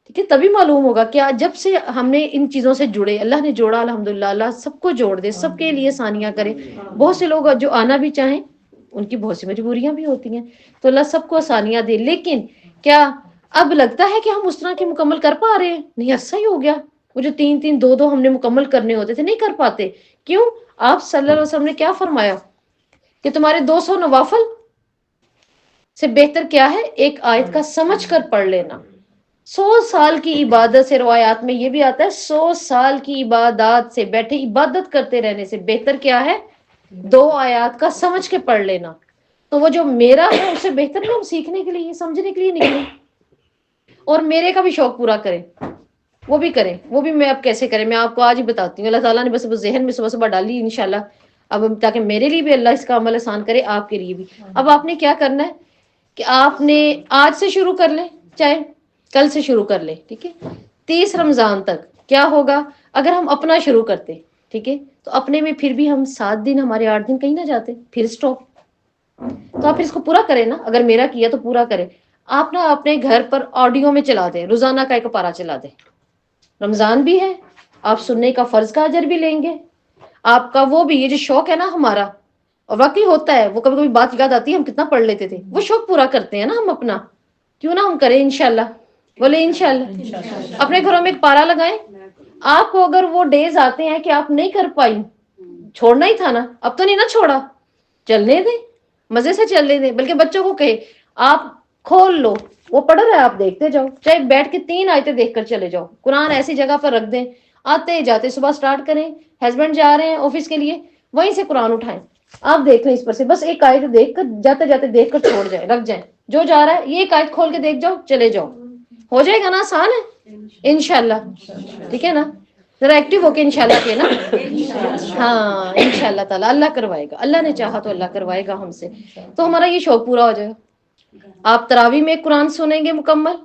ٹھیک ہے، تبھی معلوم ہوگا کیا جب سے ہم نے ان چیزوں سے جڑے، اللہ نے جوڑا الحمدللہ، اللہ سب کو جوڑ دے، سب کے لیے آسانیاں کرے. بہت سے لوگ جو آنا بھی چاہیں ان کی بہت سی مجبوریاں بھی ہوتی ہیں، تو اللہ سب کو آسانیاں دے. لیکن کیا اب لگتا ہے کہ ہم اس طرح کے مکمل کر پا رہے ہیں؟ نہیں، ایسا ہی ہو گیا. وہ جو 3 3 2 2 ہم نے مکمل کرنے ہوتے تھے نہیں کر پاتے. کیوں؟ آپ صلی اللہ علیہ وسلم نے کیا فرمایا کہ تمہارے 200 نوافل سے بہتر کیا ہے ایک آیت کا سمجھ کر پڑھ لینا. 100 سال کی عبادت سے، روایات میں یہ بھی آتا ہے 100 سال کی عبادات سے، بیٹھے عبادت کرتے رہنے سے بہتر کیا ہے 2 آیات کا سمجھ کے پڑھ لینا. تو وہ جو میرا ہے اسے بہتر نہیں ہم سیکھنے کے لیے، سمجھنے کے لیے نکلے، اور میرے کا بھی شوق پورا کریں، وہ بھی کریں. وہ بھی میں اب کیسے کریں میں آپ کو آج ہی بتاتی ہوں. اللہ تعالیٰ نے بس ذہن میں صبح صبح ڈالی انشاءاللہ، اب تاکہ میرے لیے بھی اللہ اس کا عمل آسان کرے، آپ کے لیے بھی. اب آپ نے کیا کرنا ہے کہ آپ نے آج سے شروع کر لیں، چاہے کل سے شروع کر لیں. ٹھیک ہے، 30 رمضان تک کیا ہوگا اگر ہم اپنا شروع کرتے. ٹھیک ہے، تو اپنے میں پھر بھی ہم 7 دن، ہمارے 8 دن کہیں نہ جاتے، پھر سٹاپ. تو آپ اس کو پورا کریں نا، اگر میرا کیا تو پورا کریں. آپ نا اپنے گھر پر آڈیو میں چلا دیں، روزانہ کا 1 پارہ چلا دیں. رمضان بھی ہے، آپ سننے کا فرض کا اجر بھی لیں گے. آپ کا وہ بھی، یہ جو شوق ہے نا ہمارا، اور واقعی ہوتا ہے وہ کبھی کبھی بات یاد آتی ہے ہم کتنا پڑھ لیتے تھے، وہ شوق پورا کرتے ہیں نا ہم اپنا. کیوں نہ ہم کریں انشاءاللہ، بولے انشاءاللہ. اپنے گھروں میں 1 پارہ لگائیں. آپ کو اگر وہ ڈیز آتے ہیں کہ آپ نہیں کر پائی، چھوڑنا ہی تھا نا، اب تو نہیں نا چھوڑا، چلنے دیں، مزے سے چلنے دیں. بلکہ بچوں کو کہے آپ کھول لو، وہ پڑھ رہا ہے آپ دیکھتے جاؤ، چاہے بیٹھ کے 3 آیتیں دیکھ کر چلے جاؤ. قرآن ایسی جگہ پر رکھ دیں، آتے جاتے صبح سٹارٹ کریں، ہسبینڈ جا رہے ہیں آفس کے لیے وہیں سے قرآن اٹھائیں، آپ دیکھ لیں اس پر سے بس 1 آیت دیکھ کر جاتے جاتے دیکھ کر چھوڑ جائیں، رکھ جائیں. جو جا رہا ہے یہ 1 آیت کھول کے دیکھ جاؤ، چلے جاؤ. ہو جائے گا نا، آسان ہے انشاءاللہ. ٹھیک ہے نا، ذرا ایکٹیو ہو کے انشاءاللہ کے نا. ہاں انشاءاللہ تعالی اللہ کروائے گا، اللہ نے چاہا تو اللہ کروائے گا ہم سے. تو ہمارا یہ شوق پورا ہو جائے گا. آپ تراویح میں قرآن سنیں گے مکمل،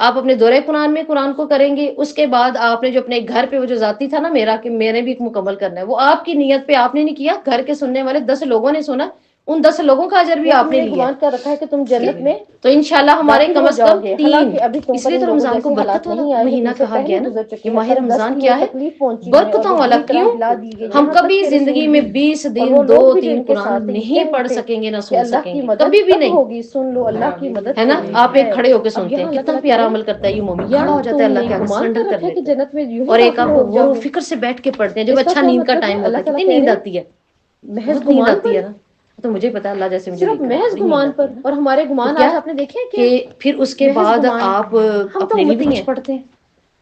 آپ اپنے دورہ قرآن میں قرآن کو کریں گے. اس کے بعد آپ نے جو اپنے گھر پہ وہ جو ذاتی تھا نا میرا کہ میں نے بھی مکمل کرنا ہے، وہ آپ کی نیت پہ آپ نے نہیں کیا، گھر کے سننے والے 10 لوگوں نے سنا، ان 10 لوگوں کا اجر بھی آپ نے لیا. گمان کر رکھا ہے کہ تم جنت میں تو انشاءاللہ ہمارے کم از کم 3. اس لیے تو رمضان کو برکت والا مہینہ کہا گیا نا کہ ماہ رمضان کیا ہے برکتوں والا. کیوں؟ ہم کبھی زندگی میں 20 دن 2 3 قرآن نہیں پڑھ سکیں گے، نہ سن سکیں گے، کبھی بھی نہیں. سن لو اللہ کی مدد ہے نا. آپ ایک کھڑے ہو کے سنتے ہیں، کتنا پیارا عمل کرتا ہے یہ مومن، کھڑا ہو جاتا ہے اللہ کے آگے سرنڈر کر لیتا ہے. اور ایک آپ غور و فکر سے بیٹھ کے پڑھتے ہیں، جب اچھا نیند کا ٹائم ہوتا ہے کتنی نیند آتی ہے، بہت نیند آتی ہے نا. تو مجھے پتا اللہ جیسے مجھے صرف محض گمان پر، اور ہمارے گمان آج آپ نے دیکھے کہ پھر اس کے بعد آپ اپنے لیے بھی کچھ پڑھتے ہیں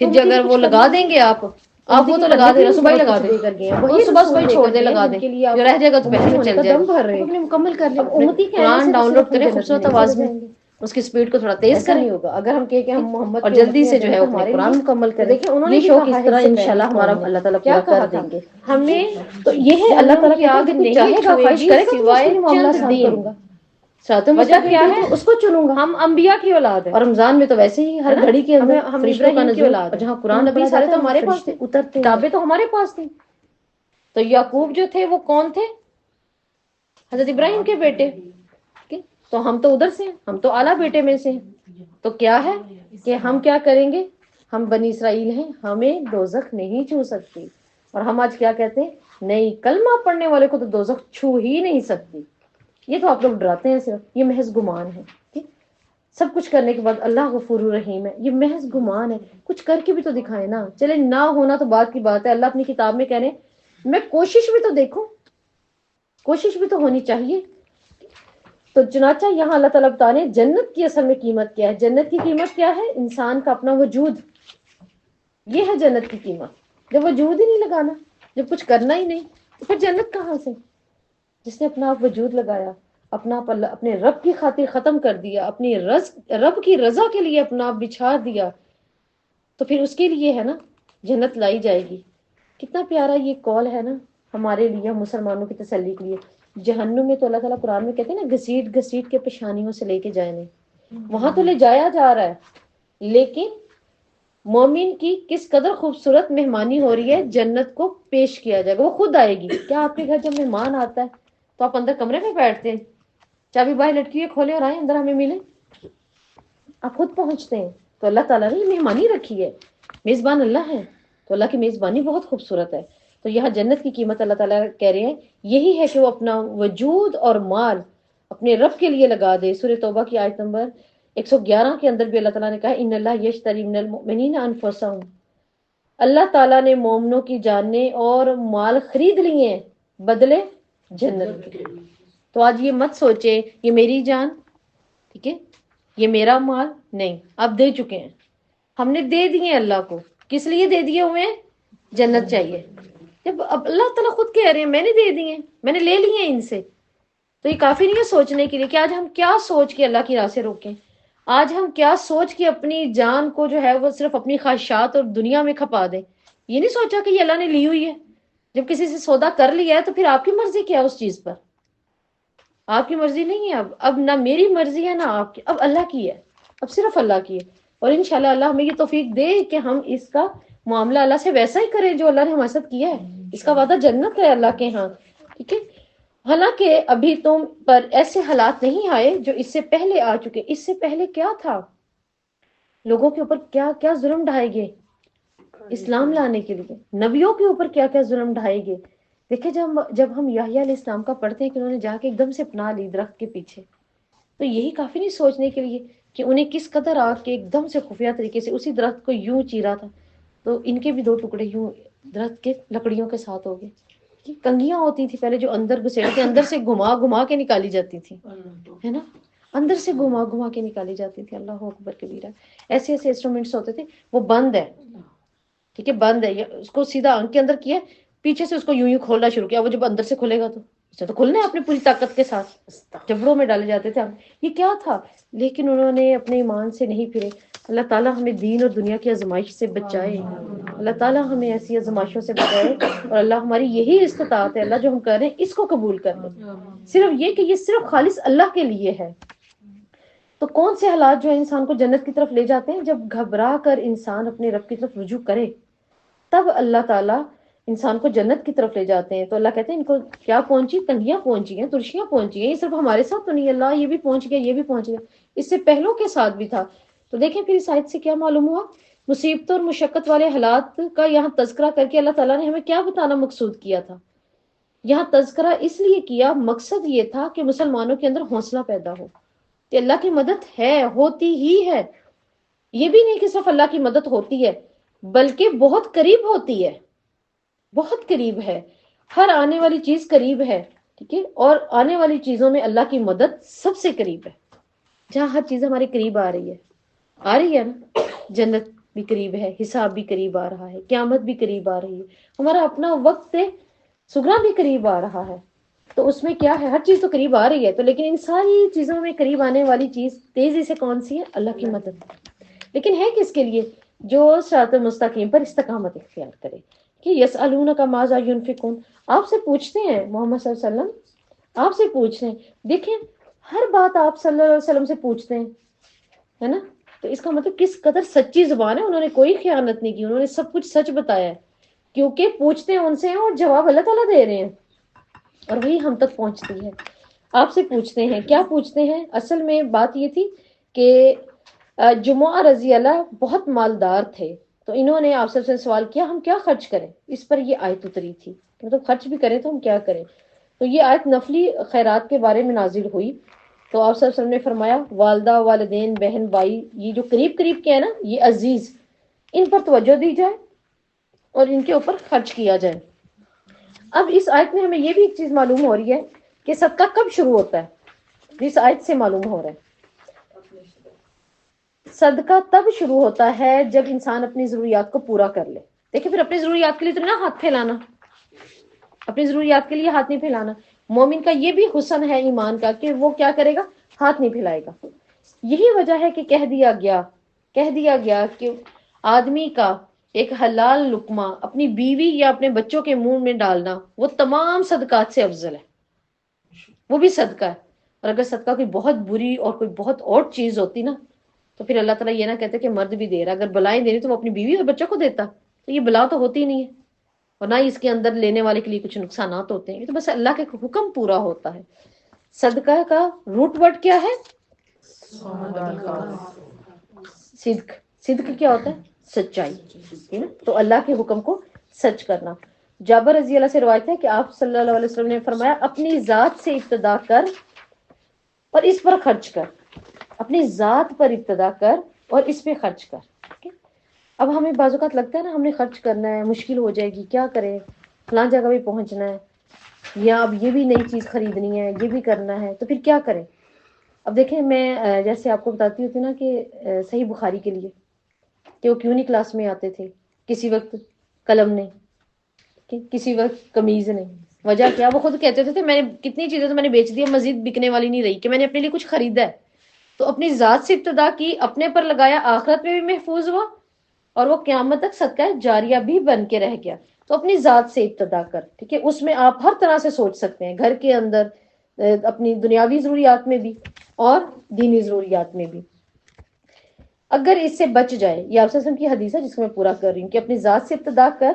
کہ اگر وہ لگا دیں گے آپ وہ تو لگا دے رہا صبح ہی لگا دے، وہ صبح صبح ہی چھوڑ دے لگا دے، جو رہ جائے گا تو پہلے چل جائے گا. اپنے مکمل کر لیں، قرآن ڈاؤن لوڈ کریں خوبصورت آواز میں، اس کی سپیڈ کو تھوڑا تیز کریں نہیں ہوگا اگر ہم کہیں کہ ہم محمد اور جلدی سے جو ہے اپنے قرآن مکمل کریں. یہ شوق اس طرح انشاءاللہ ہمارا اللہ تعالیٰ پورا کر دیں گے ہمیں. تو یہ ہے اللہ تعالیٰ کی آگ نہیں چاہے گا خواہش کرے گا سوائے معاملہ آسان کروں گا. وجہ کیا ہے؟ اس کو چنوں گا، ہم انبیاء کی اولاد ہیں، اور رمضان میں تو ویسے ہی ہر گھڑی کے اندر فرشتوں کا نزول، اور جہاں قرآن نبی سارے تو ہمارے پاس تھے، کتابیں تو ہمارے پاس تھیں. تو یعقوب جو تھے وہ کون تھے؟ حضرت ابراہیم کے بیٹے. تو ہم تو ادھر سے ہیں، ہم تو اعلیٰ بیٹے میں سے ہیں. تو کیا ہے کہ ہم کیا کریں گے؟ ہم بنی اسرائیل ہیں، ہمیں دوزخ نہیں چھو سکتی. اور ہم آج کیا کہتے ہیں؟ نہیں، کلمہ پڑھنے والے کو تو دوزخ چھو ہی نہیں سکتی. یہ تو آپ لوگ ڈراتے ہیں صرف، یہ محض گمان ہے. ٹھیک، سب کچھ کرنے کے بعد اللہ غفور الرحیم ہے، یہ محض گمان ہے. کچھ کر کے بھی تو دکھائے نا. چلے نہ ہونا تو بات کی بات ہے، اللہ اپنی کتاب میں کہہ رہے ہیں میں کوشش بھی تو دیکھوں، کوشش بھی تو ہونی چاہیے. تو چنانچہ یہاں اللہ تعالیٰ بتا رہے ہیں جنت کی اصل میں قیمت کیا ہے. جنت کی قیمت کیا ہے؟ انسان کا اپنا وجود. یہ ہے جنت کی قیمت. جب وجود ہی نہیں لگانا، جب کچھ کرنا ہی نہیں، تو پھر جنت کہاں سے؟ جس نے اپنا آپ وجود لگایا، اپنا آپ اپنے رب کی خاطر ختم کر دیا، اپنی رب کی رضا کے لیے اپنا آپ بچھا دیا، تو پھر اس کے لیے ہے نا جنت لائی جائے گی. کتنا پیارا یہ قول ہے نا ہمارے لیے، ہم مسلمانوں کی تسلی کے لیے. جہنم میں تو اللہ تعالیٰ قرآن میں کہتے ہیں نا گھسیٹ گھسیٹ کے پیشانیوں سے لے کے جانے، وہاں تو لے جایا جا رہا ہے. لیکن مومن کی کس قدر خوبصورت مہمانی ہو رہی ہے، جنت کو پیش کیا جائے گا، وہ خود آئے گی. کیا آپ کے گھر جب مہمان آتا ہے تو آپ اندر کمرے میں بیٹھتے ہیں، چابی باہر لٹکی ہے کھولے اور آئے اندر ہمیں ملے؟ آپ خود پہنچتے ہیں. تو اللہ تعالیٰ نے یہ مہمانی رکھی ہے، میزبان اللہ ہے. تو اللہ کی میزبانی بہت خوبصورت ہے. تو یہاں جنت کی قیمت اللہ تعالیٰ کہہ رہے ہیں یہی ہے کہ وہ اپنا وجود اور مال اپنے رب کے لیے لگا دے. سورہ توبہ کی آیت نمبر 111 کے اندر بھی اللہ تعالیٰ نے کہا ان اللہ یشتری من المؤمنین انفسهم، اللہ تعالیٰ نے مومنوں کی جانیں اور مال خرید لیے ہیں بدلے جنت کے. تو آج یہ مت سوچے یہ میری جان، ٹھیک ہے، یہ میرا مال، نہیں، آپ دے چکے ہیں، ہم نے دے دیے اللہ کو. کس لیے دے دیے ہوئے ہیں؟ جنت چاہیے. جب اب اللہ تعالیٰ خود کہہ رہے ہیں میں نے دے دیے، میں نے لے لیے ان سے، تو یہ کافی نہیں ہے سوچنے کے لیے کہ آج ہم کیا سوچ کے اللہ کی راہ سے روکیں. آج ہم کیا سوچ کے اپنی جان کو جو ہے وہ صرف اپنی خواہشات اور دنیا میں کھپا دیں. یہ نہیں سوچا کہ یہ اللہ نے لی ہوئی ہے. جب کسی سے سودا کر لیا ہے تو پھر آپ کی مرضی کیا ہے اس چیز پر؟ آپ کی مرضی نہیں ہے. اب نہ میری مرضی ہے نہ آپ کی، اب اللہ کی ہے، اب صرف اللہ کی ہے. اور انشاءاللہ اللہ ہمیں یہ توفیق دے کہ ہم اس کا معاملہ اللہ سے ویسا ہی کریں جو اللہ نے ہمارے ساتھ کیا ہے. اس کا وعدہ جنت ہے اللہ کے ہاں، ٹھیک ہے. حالانکہ ابھی تم پر ایسے حالات نہیں آئے جو اس سے پہلے آ چکے. اس سے پہلے کیا تھا؟ لوگوں کے اوپر کیا کیا ظلم ڈھائے گئے اسلام لانے کے لیے، نبیوں کے اوپر کیا کیا ظلم ڈھائے گئے. دیکھیں جب ہم یحییٰ علیہ السلام کا پڑھتے ہیں کہ انہوں نے جا کے ایک دم سے اپنا لی درخت کے پیچھے، تو یہی کافی نہیں سوچنے کے لیے کہ انہیں کس قدر آ کے ایک دم سے خفیہ طریقے سے اسی درخت کو یوں چیرا تھا تو ان کے بھی 2 ٹکڑے یوں درخت کے لکڑیوں کے ساتھ ہو گئے. کنگیاں ہوتی تھی پہلے جو اندر گھسیڑ کے اندر سے گھما گھما کے نکالی جاتی تھی، ہے نا، اندر سے گھما گھما کے نکالی جاتی تھی. اللہ اکبر کبیرہ. ایسے ایسے انسٹرومنٹس ہوتے تھے، وہ بند ہے، ٹھیک ہے، بند ہے. اس کو سیدھا آنکھ کے اندر کیا، پیچھے سے اس کو یوں یوں کھولنا شروع کیا. وہ جب اندر سے کھلے گا تو اسے تو کھلنا ہے اپنی پوری طاقت کے ساتھ، جبڑوں میں ڈالے جاتے تھے. یہ کیا تھا؟ لیکن انہوں نے اپنے ایمان سے نہیں پھرے. اللہ تعالیٰ ہمیں دین اور دنیا کی آزمائش سے بچائے. اللہ تعالیٰ ہمیں ایسی آزمائشوں سے بچائے. اور اللہ ہماری یہی استطاعت ہے، اللہ جو ہم کر رہے ہیں اس کو قبول کر لے. صرف یہ کہ یہ صرف خالص اللہ کے لیے ہے. تو کون سے حالات جو انسان کو جنت کی طرف لے جاتے ہیں؟ جب گھبرا کر انسان اپنے رب کی طرف رجوع کرے تب اللہ تعالیٰ انسان کو جنت کی طرف لے جاتے ہیں. تو اللہ کہتے ہیں ان کو کیا پہنچی؟ تنگیاں پہنچی ہیں، ترشیاں پہنچی ہیں. یہ صرف ہمارے ساتھ تو نہیں، اللہ یہ بھی پہنچ گیا، یہ بھی پہنچ گیا، اس سے پہلوں کے ساتھ بھی تھا. تو دیکھیں پھر اس آیت سے کیا معلوم ہوا؟ مصیبتوں اور مشقت والے حالات کا یہاں تذکرہ کر کے اللہ تعالیٰ نے ہمیں کیا بتانا مقصود کیا تھا؟ یہاں تذکرہ اس لیے کیا، مقصد یہ تھا کہ مسلمانوں کے اندر حوصلہ پیدا ہو کہ اللہ کی مدد ہے، ہوتی ہی ہے. یہ بھی نہیں کہ صرف اللہ کی مدد ہوتی ہے بلکہ بہت قریب ہوتی ہے، بہت قریب ہے. ہر آنے والی چیز قریب ہے، ٹھیک ہے. اور آنے والی چیزوں میں اللہ کی مدد سب سے قریب ہے. جہاں ہر چیز ہمارے قریب آ رہی ہے نا، جنت بھی قریب ہے، حساب بھی قریب آ رہا ہے، قیامت بھی قریب آ رہی ہے، ہمارا اپنا وقت سگنا بھی قریب آ رہا ہے. تو اس میں کیا ہے؟ ہر چیز تو قریب آ رہی ہے. تو لیکن ان ساری چیزوں میں قریب آنے والی چیز تیزی سے کون سی ہے؟ اللہ کی مدد. لیکن ہے کس کے لیے؟ جو صراط مستقیم پر استقامت اختیار کرے. کہ یسألونک ماذا ینفقون، آپ سے پوچھتے ہیں محمد صلی اللہ علیہ وسلم، آپ سے پوچھ رہے ہیں. دیکھیں ہر بات آپ صلی اللہ علیہ وسلم سے پوچھتے ہیں، ہے نا. تو اس کا مطلب کس قدر سچی زبان ہے. انہوں نے کوئی خیانت نہیں کی، انہوں نے سب کچھ سچ بتایا ہے، کیونکہ پوچھتے ہیں ان سے اور جواب اللہ تعالیٰ دے رہے ہیں اور وہی ہم تک پہنچتی ہے. آپ سے پوچھتے ہیں، کیا پوچھتے ہیں؟ اصل میں بات یہ تھی کہ جمعہ رضی اللہ بہت مالدار تھے، تو انہوں نے آپ سے سوال کیا ہم کیا خرچ کریں؟ اس پر یہ آیت اتری تھی، مطلب خرچ بھی کریں تو ہم کیا کریں؟ تو یہ آیت نفلی خیرات کے بارے میں نازل ہوئی، تو آپ صلی اللہ علیہ وسلم نے فرمایا والدہ، والدین، بہن، بھائی، یہ جو قریب قریب کے ہیں نا، یہ عزیز، ان پر توجہ دی جائے اور ان کے اوپر خرچ کیا جائے۔ اب اس آیت میں ہمیں یہ بھی ایک چیز معلوم ہو رہی ہے کہ صدقہ کب شروع ہوتا ہے، اس آیت سے معلوم ہو رہا ہے صدقہ تب شروع ہوتا ہے جب انسان اپنی ضروریات کو پورا کر لے۔ دیکھیں، پھر اپنی ضروریات کے لیے تو نہ ہاتھ پھیلانا، اپنی ضروریات کے لیے ہاتھ نہیں پھیلانا۔ مومن کا یہ بھی حسن ہے ایمان کا کہ وہ کیا کرے گا؟ ہاتھ نہیں پھیلائے گا۔ یہی وجہ ہے کہ کہہ دیا گیا کہ آدمی کا ایک حلال لقمہ اپنی بیوی یا اپنے بچوں کے منہ میں ڈالنا وہ تمام صدقات سے افضل ہے، وہ بھی صدقہ ہے۔ اور اگر صدقہ کوئی بہت بری اور کوئی بہت اور چیز ہوتی نا، تو پھر اللہ تعالیٰ یہ نہ کہتے کہ مرد بھی دے رہا، اگر بلائیں دے رہی تو وہ اپنی بیوی اور بچوں کو دیتا، تو یہ بلا تو ہوتی ہی نہیں ہے، اور نہ ہی اس کے اندر لینے والے کے لیے کچھ نقصانات ہوتے ہیں، یہ تو بس اللہ کے حکم پورا ہوتا ہے۔ صدقہ کا روٹ ورڈ کیا ہے؟ صدق۔ صدق کیا ہوتا ہے؟ سچائی، ہے نا؟ تو اللہ کے حکم کو سچ کرنا۔ جابر رضی اللہ سے روایت ہے کہ آپ صلی اللہ علیہ وسلم نے فرمایا اپنی ذات سے ابتدا کر اور اس پر خرچ کر، اپنی ذات پر ابتدا کر اور اس پہ خرچ کر۔ ٹھیک ہے؟ اب ہمیں بعض اوقات لگتا ہے نا ہم نے خرچ کرنا ہے، مشکل ہو جائے گی، کیا کریں، فلاں جگہ بھی پہنچنا ہے، یا اب یہ بھی نئی چیز خریدنی ہے، یہ بھی کرنا ہے، تو پھر کیا کریں؟ اب دیکھیں، میں جیسے آپ کو بتاتی ہوتی نا کہ صحیح بخاری کے لیے کہ وہ کیوں نہیں کلاس میں آتے تھے، کسی وقت قلم نہیں، کسی وقت قمیض نہیں، وجہ کیا؟ وہ خود کہتے تھے میں نے کتنی چیزیں تو میں نے بیچ دی، مزید بکنے والی نہیں رہی کہ میں نے اپنے لیے کچھ خریدا ہے۔ تو اپنی ذات سے ابتدا کی، اپنے پر لگایا، آخرت میں بھی محفوظ ہوا اور وہ قیامت تک صدقہ جاریہ بھی بن کے رہ گیا۔ تو اپنی ذات سے ابتدا کر، ٹھیک ہے؟ اس میں آپ ہر طرح سے سوچ سکتے ہیں، گھر کے اندر، اپنی دنیاوی ضروریات میں بھی اور دینی ضروریات میں بھی۔ اگر اس سے بچ جائے، یہ آپ کی حدیث ہے جس کو میں پورا کر رہی ہوں کہ اپنی ذات سے ابتدا کر،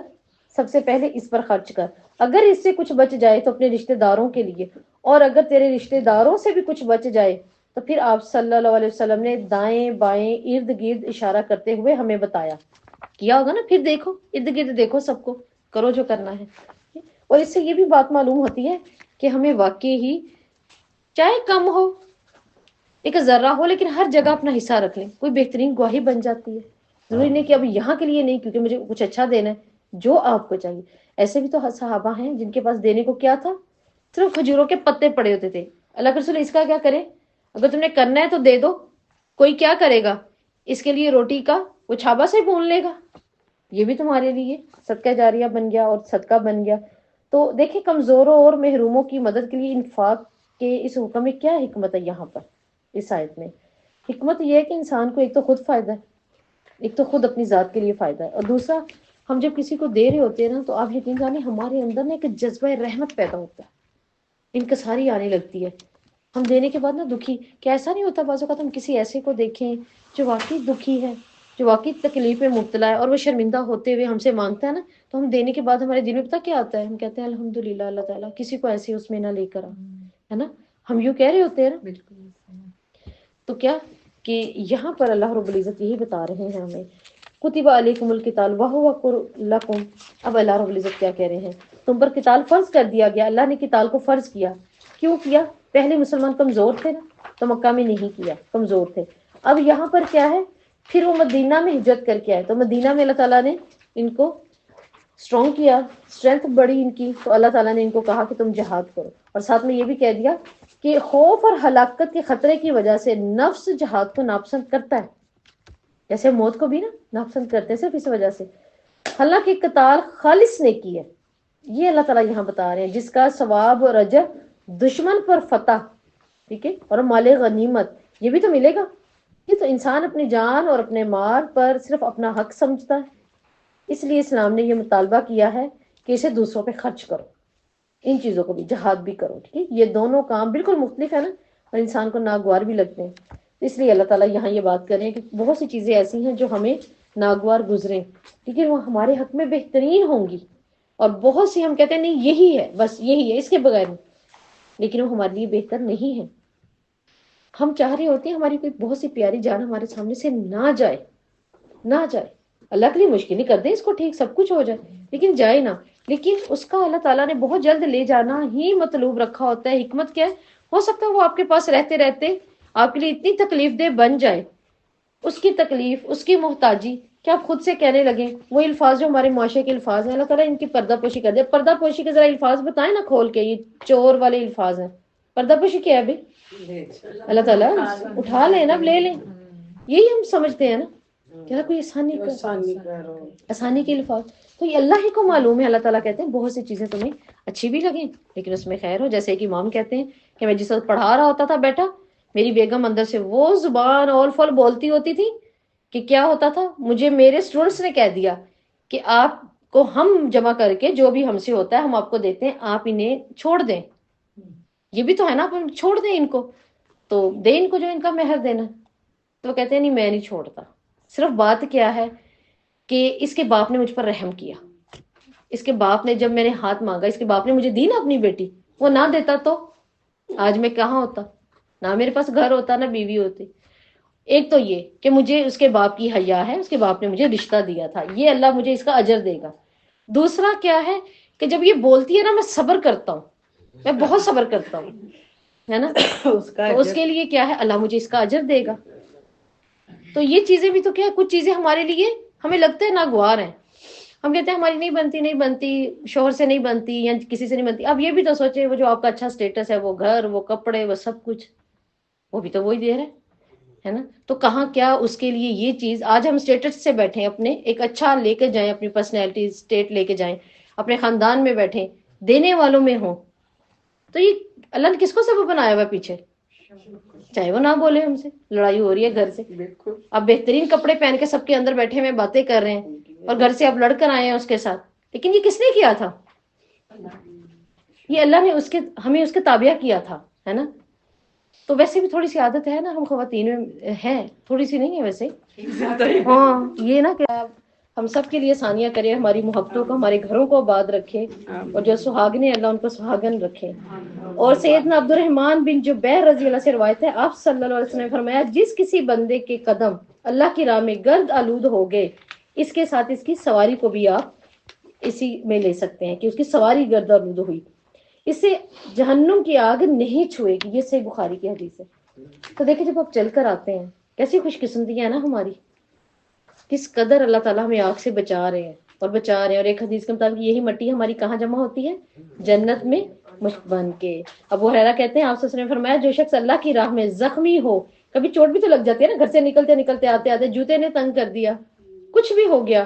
سب سے پہلے اس پر خرچ کر، اگر اس سے کچھ بچ جائے تو اپنے رشتہ داروں کے لیے، اور اگر تیرے رشتہ داروں سے بھی کچھ بچ جائے تو پھر آپ صلی اللہ علیہ وسلم نے دائیں بائیں ارد گرد اشارہ کرتے ہوئے ہمیں بتایا، کیا ہوگا نا، پھر دیکھو ارد گرد، دیکھو سب کو، کرو جو کرنا ہے۔ اور اس سے یہ بھی بات معلوم ہوتی ہے کہ ہمیں واقعی ہی چاہے کم ہو، ایک ذرہ ہو، لیکن ہر جگہ اپنا حصہ رکھ لیں، کوئی بہترین گواہی بن جاتی ہے۔ ضروری نہیں کہ اب یہاں کے لیے نہیں کیونکہ مجھے کچھ اچھا دینا ہے، جو آپ کو چاہیے۔ ایسے بھی تو صحابہ ہیں جن کے پاس دینے کو کیا تھا؟ صرف کھجوروں کے پتے پڑے ہوتے تھے۔ اللہ کے رسول اس کا کیا کرے؟ اگر تم نے کرنا ہے تو دے دو، کوئی کیا کرے گا اس کے لیے؟ روٹی کا وہ چھابا سے بون لے گا، یہ بھی تمہارے لیے صدقہ جاریہ بن گیا اور صدقہ بن گیا۔ تو دیکھیں کمزوروں اور محروموں کی مدد کے لیے انفاق کے اس حکم میں کیا حکمت ہے؟ یہاں پر اس آیت میں حکمت یہ ہے کہ انسان کو ایک تو خود فائدہ ہے، ایک تو خود اپنی ذات کے لیے فائدہ ہے، اور دوسرا ہم جب کسی کو دے رہے ہوتے ہیں نا، تو آپ یقین جانیں ہمارے اندر نا ایک جذبہ رحمت پیدا ہوتا ہے، انکساری آنے لگتی ہے۔ ہم دینے کے بعد نا دکھی، کیا ایسا نہیں ہوتا بعض اوقات ہم کسی ایسے کو دیکھیں جو واقعی دکھی ہے، جو واقعی تکلیف میں مبتلا ہے، اور وہ شرمندہ ہوتے ہوئے ہم سے مانگتا ہے نا، تو ہم دینے کے بعد ہمارے دل میں پتہ کیا آتا ہے؟ ہم کہتے ہیں الحمدللہ، اللہ تعالیٰ کسی کو ایسے اس میں نہ لے کر آ، ہے نا؟ ہم یوں کہہ رہے ہوتے ہیں نا۔ بالکل۔ تو کیا کہ یہاں پر اللہ رب العزت یہی بتا رہے ہیں ہمیں، کتب علیکم القتال وہو کرہ لکم۔ اب اللہ رب العزت کیا کہہ رہے ہیں؟ تم پر قتال فرض کر دیا گیا، اللہ نے قتال کو فرض کیا۔ کیوں کیا؟ پہلے مسلمان کمزور تھے نا، تو مکہ میں نہیں کیا، کمزور تھے۔ اب یہاں پر کیا ہے؟ پھر وہ مدینہ میں ہجرت کر کے آئے، تو مدینہ میں اللہ تعالیٰ نے ان کو اسٹرانگ کیا، اسٹرینتھ بڑھی ان کی، تو اللہ تعالیٰ نے ان کو کہا کہ تم جہاد کرو، اور ساتھ میں یہ بھی کہہ دیا کہ خوف اور ہلاکت کے خطرے کی وجہ سے نفس جہاد کو ناپسند کرتا ہے، جیسے موت کو بھی نا ناپسند کرتے ہیں، صرف اس وجہ سے۔ حالانکہ قتال خالص نیکی ہے، یہ اللہ تعالیٰ یہاں بتا رہے ہیں، جس کا ثواب اور اجر دشمن پر فتح، ٹھیک ہے، اور مال غنیمت یہ بھی تو ملے گا۔ یہ تو انسان اپنی جان اور اپنے مال پر صرف اپنا حق سمجھتا ہے، اس لیے اسلام نے یہ مطالبہ کیا ہے کہ اسے دوسروں پہ خرچ کرو، ان چیزوں کو بھی، جہاد بھی کرو، ٹھیک ہے؟ یہ دونوں کام بالکل مختلف ہے نا، اور انسان کو ناگوار بھی لگتے ہیں، اس لیے اللہ تعالیٰ یہاں یہ بات کر رہے ہیں کہ بہت سی چیزیں ایسی ہیں جو ہمیں ناگوار گزریں، ٹھیک ہے، وہ ہمارے حق میں بہترین ہوں گی، اور بہت سی ہم کہتے ہیں نہیں یہی ہے، بس یہی ہے، اس کے بغیر نہیں۔ لیکن وہ ہمارے لیے بہتر نہیں ہے. ہم چاہ رہے ہوتے ہیں ہماری کوئی بہت سی پیاری جان ہمارے سامنے سے نہ جائے، نہ جائے. اللہ کے لیے مشکل نہیں کر دیں اس کو، ٹھیک سب کچھ ہو جائے لیکن جائے نہ. لیکن اس کا اللہ تعالیٰ نے بہت جلد لے جانا ہی مطلوب رکھا ہوتا ہے. حکمت کیا ہے؟ ہو سکتا ہے وہ آپ کے پاس رہتے رہتے آپ کے لیے اتنی تکلیف دہ بن جائے، اس کی تکلیف، اس کی محتاجی کہ آپ خود سے کہنے لگیں. وہ الفاظ جو ہمارے معاشرے کے الفاظ ہیں، اللہ تعالیٰ ان کی پردہ پوشی کر دے. پردہ پوشی کے ذرا الفاظ بتائیں نا کھول کے، یہ چور والے الفاظ ہیں. پردہ پوشی کیا ہے بھائی؟ اللہ تعالیٰ اٹھا لیں نا، اب لے لیں. یہی ہم سمجھتے ہیں نا کہ کوئی آسانی کے الفاظ. تو یہ اللہ ہی کو معلوم ہے. اللہ تعالیٰ کہتے ہیں بہت سی چیزیں تمہیں اچھی بھی لگیں لیکن اس میں خیر ہو. جیسے ایک امام کہتے ہیں کہ میں جس وقت پڑھا رہا ہوتا تھا بیٹا، میری بیگم اندر سے وہ زبان اور فل بولتی ہوتی تھی کہ کیا ہوتا تھا، مجھے میرے اسٹوڈنٹس نے کہہ دیا کہ آپ کو ہم جمع کر کے جو بھی ہم سے ہوتا ہے ہم آپ کو دیتے ہیں، آپ انہیں چھوڑ دیں. یہ بھی تو ہے نا، آپ چھوڑ دیں ان کو، تو دیں ان کو جو ان کا مہر دینا. تو وہ کہتے ہیں نہیں میں نہیں چھوڑتا. صرف بات کیا ہے کہ اس کے باپ نے مجھ پر رحم کیا. اس کے باپ نے جب میں نے ہاتھ مانگا، اس کے باپ نے مجھے دی نا اپنی بیٹی، وہ نہ دیتا تو آج میں کہاں ہوتا، نہ میرے پاس گھر ہوتا نہ بیوی ہوتی. ایک تو یہ کہ مجھے اس کے باپ کی حیا ہے، اس کے باپ نے مجھے رشتہ دیا تھا، یہ اللہ مجھے اس کا اجر دے گا. دوسرا کیا ہے کہ جب یہ بولتی ہے نا میں صبر کرتا ہوں، میں بہت صبر کرتا ہوں، ہے نا. تو اس کے لیے کیا ہے، اللہ مجھے اس کا اجر دے گا. تو یہ چیزیں بھی تو کیا ہے، کچھ چیزیں ہمارے لیے ہمیں لگتا ہے ناگوار ہیں. ہم کہتے ہیں ہماری نہیں بنتی، شوہر سے نہیں بنتی یا کسی سے نہیں بنتی. اب یہ بھی تو سوچے وہ جو آپ کا اچھا سٹیٹس ہے، وہ گھر، وہ کپڑے، وہ سب کچھ، وہ بھی تو وہی دے رہے ہے نا. تو کہاں کیا اس کے لیے یہ چیز. آج ہم اسٹیٹس سے بیٹھے ہیں، اپنے ایک اچھا لے کے جائیں، اپنی پرسنالٹی اسٹیٹ لے کے جائیں، اپنے خاندان میں بیٹھیں، دینے والوں میں ہوں. تو یہ اللہ نے کس کو سبب بنایا ہوا پیچھے؟ چاہے وہ نہ بولے ہم سے، لڑائی ہو رہی ہے گھر سے، اب بہترین کپڑے پہن کے سب کے اندر بیٹھے ہوئے باتیں کر رہے ہیں اور گھر سے اب لڑ کر آئے ہیں اس کے ساتھ. لیکن یہ کس نے کیا تھا؟ یہ اللہ نے ہمیں اس کے تابع کیا تھا، ہے نا. تو ویسے بھی تھوڑی سی عادت ہے نا ہم خواتین میں، ہے تھوڑی سی، نہیں ہے ویسے. ہاں یہ نا کہ ہم سب کے لیے ثانیہ کرے، ہماری محبتوں کو، ہمارے گھروں کو آباد رکھے، اور جو سہاگنے اللہ ان کو سہاگن رکھے. اور سیدنا عبد الرحمن بن جبیر رضی اللہ سے روایت ہے، آپ صلی اللہ علیہ وسلم نے فرمایا جس کسی بندے کے قدم اللہ کی راہ میں گرد آلود ہو گئے، اس کے ساتھ اس کی سواری کو بھی آپ اسی میں لے سکتے ہیں کہ اس کی سواری گرد آلود ہوئی، اس سے جہنم کی آگ نہیں چھوئے گی. یہ صحیح بخاری کی حدیث ہے. تو دیکھیں جب آپ چل کر آتے ہیں کیسی خوش قسمتی ہے نا ہماری، کس قدر اللہ تعالیٰ ہمیں آگ سے بچا رہے ہیں اور بچا رہے ہیں. اور ایک حدیث کے مطابق یہی مٹی ہماری کہاں جمع ہوتی ہے؟ جنت میں مشک بن کے. ابو ہریرہ کہتے ہیں آپ صلی اللہ علیہ وسلم نے فرمایا جو شخص اللہ کی راہ میں زخمی ہو، کبھی چوٹ بھی تو لگ جاتی ہے نا، گھر سے نکلتے نکلتے آتے آتے جوتے نے تنگ کر دیا، کچھ بھی ہو گیا،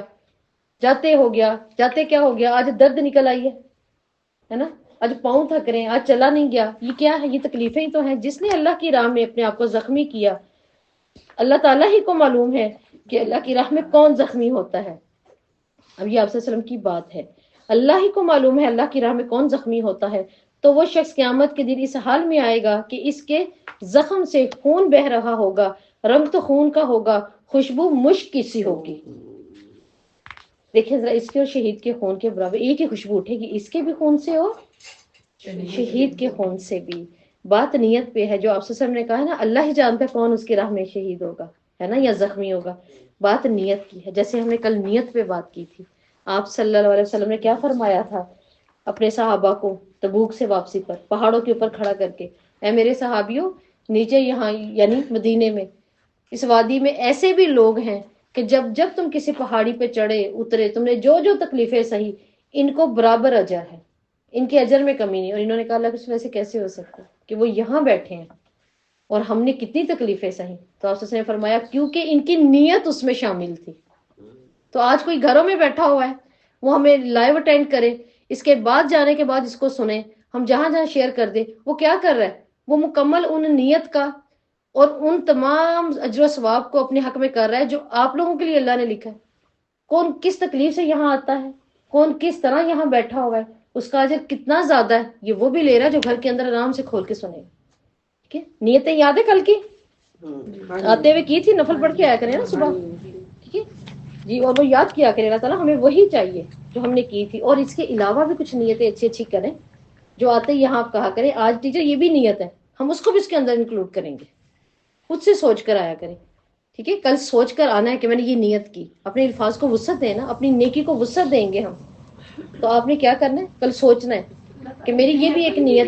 جاتے کیا ہو گیا، آج درد نکل آئی ہے نا، آج پاؤں تھک رہے ہیں، آج چلا نہیں گیا. یہ کیا ہے؟ یہ تکلیفیں ہی تو ہیں. جس نے اللہ کی راہ میں اپنے آپ کو زخمی کیا، اللہ تعالیٰ ہی کو معلوم ہے کہ اللہ کی راہ میں کون زخمی ہوتا ہے. اب یہ آپ صلی اللہ علیہ وسلم کی بات ہے، اللہ ہی کو معلوم ہے اللہ کی راہ میں کون زخمی ہوتا ہے. تو وہ شخص قیامت کے دن اس حال میں آئے گا کہ اس کے زخم سے خون بہ رہا ہوگا، رنگ تو خون کا ہوگا، خوشبو مشک کی سی ہوگی. دیکھیں ذرا، اس کے اور شہید کے خون کے برابر ایک ہی خوشبو اٹھے گی، اس کے بھی خون سے ہو، شہید کے خون سے بھی. بات نیت پہ ہے، جو آپ صلی اللہ علیہ وسلم نے کہا ہے نا، اللہ ہی جانتا ہے کون اس کی راہ میں شہید ہوگا، ہے نا، یا زخمی ہوگا. بات نیت کی ہے. جیسے ہم نے کل نیت پہ بات کی تھی، آپ صلی اللہ علیہ وسلم نے کیا فرمایا تھا اپنے صحابہ کو تبوک سے واپسی پر پہاڑوں کے اوپر کھڑا کر کے، اے میرے صحابیوں، نیچے یہاں یعنی مدینے میں اس وادی میں ایسے بھی لوگ ہیں کہ جب جب تم کسی پہاڑی پہ چڑھے اترے، تم نے جو جو تکلیفیں سہی، ان کو برابر اجر ہے، ان کے اجر میں کمی نہیں. اور انہوں نے کہا اللہ کچھ ویسے کیسے ہو سکتا کہ وہ یہاں بیٹھے ہیں اور ہم نے کتنی تکلیفیں سہی. تو آپ نے فرمایا کیونکہ ان کی نیت اس میں شامل تھی. تو آج کوئی گھروں میں بیٹھا ہوا ہے، وہ ہمیں لائیو اٹینڈ کرے، اس کے بعد جانے کے بعد اس کو سنیں، ہم جہاں جہاں شیئر کر دیں، وہ کیا کر رہا ہے؟ وہ مکمل ان نیت کا اور ان تمام اجر و ثواب کو اپنے حق میں کر رہا ہے جو آپ لوگوں کے لیے اللہ نے لکھا ہے. کون کس تکلیف سے یہاں آتا ہے، کون کس طرح یہاں بیٹھا ہوا ہے، اس کا اجر کتنا زیادہ ہے، یہ وہ بھی لے رہا ہے جو گھر کے اندر آرام سے کھول کے سنے گا. ٹھیک ہے. نیتیں یاد ہے کل کی آتے ہوئے کی تھی، نفل پڑھ کے آیا کریں نا صبح. ٹھیک ہے جی. اور وہ یاد کیا کرے، اللہ تعالیٰ ہمیں وہی چاہیے جو ہم نے کی تھی، اور اس کے علاوہ بھی کچھ نیتیں اچھی اچھی کریں جو آتے ہی یہاں آپ کہا کریں آج ٹیچر یہ بھی نیت ہے، ہم اس کو بھی اس کے اندر انکلوڈ کریں گے. خود سے سوچ کر آیا کریں. ٹھیک ہے، کل سوچ کر آنا ہے کہ میں نے یہ نیت کی. اپنے الفاظ کو وسعت دیں نا، اپنی نیکی کو وسعت دیں گے ہم. تو آپ نے کیا کرنا ہے، کل سوچنا ہے کہ میری یہ بھی ایک نیت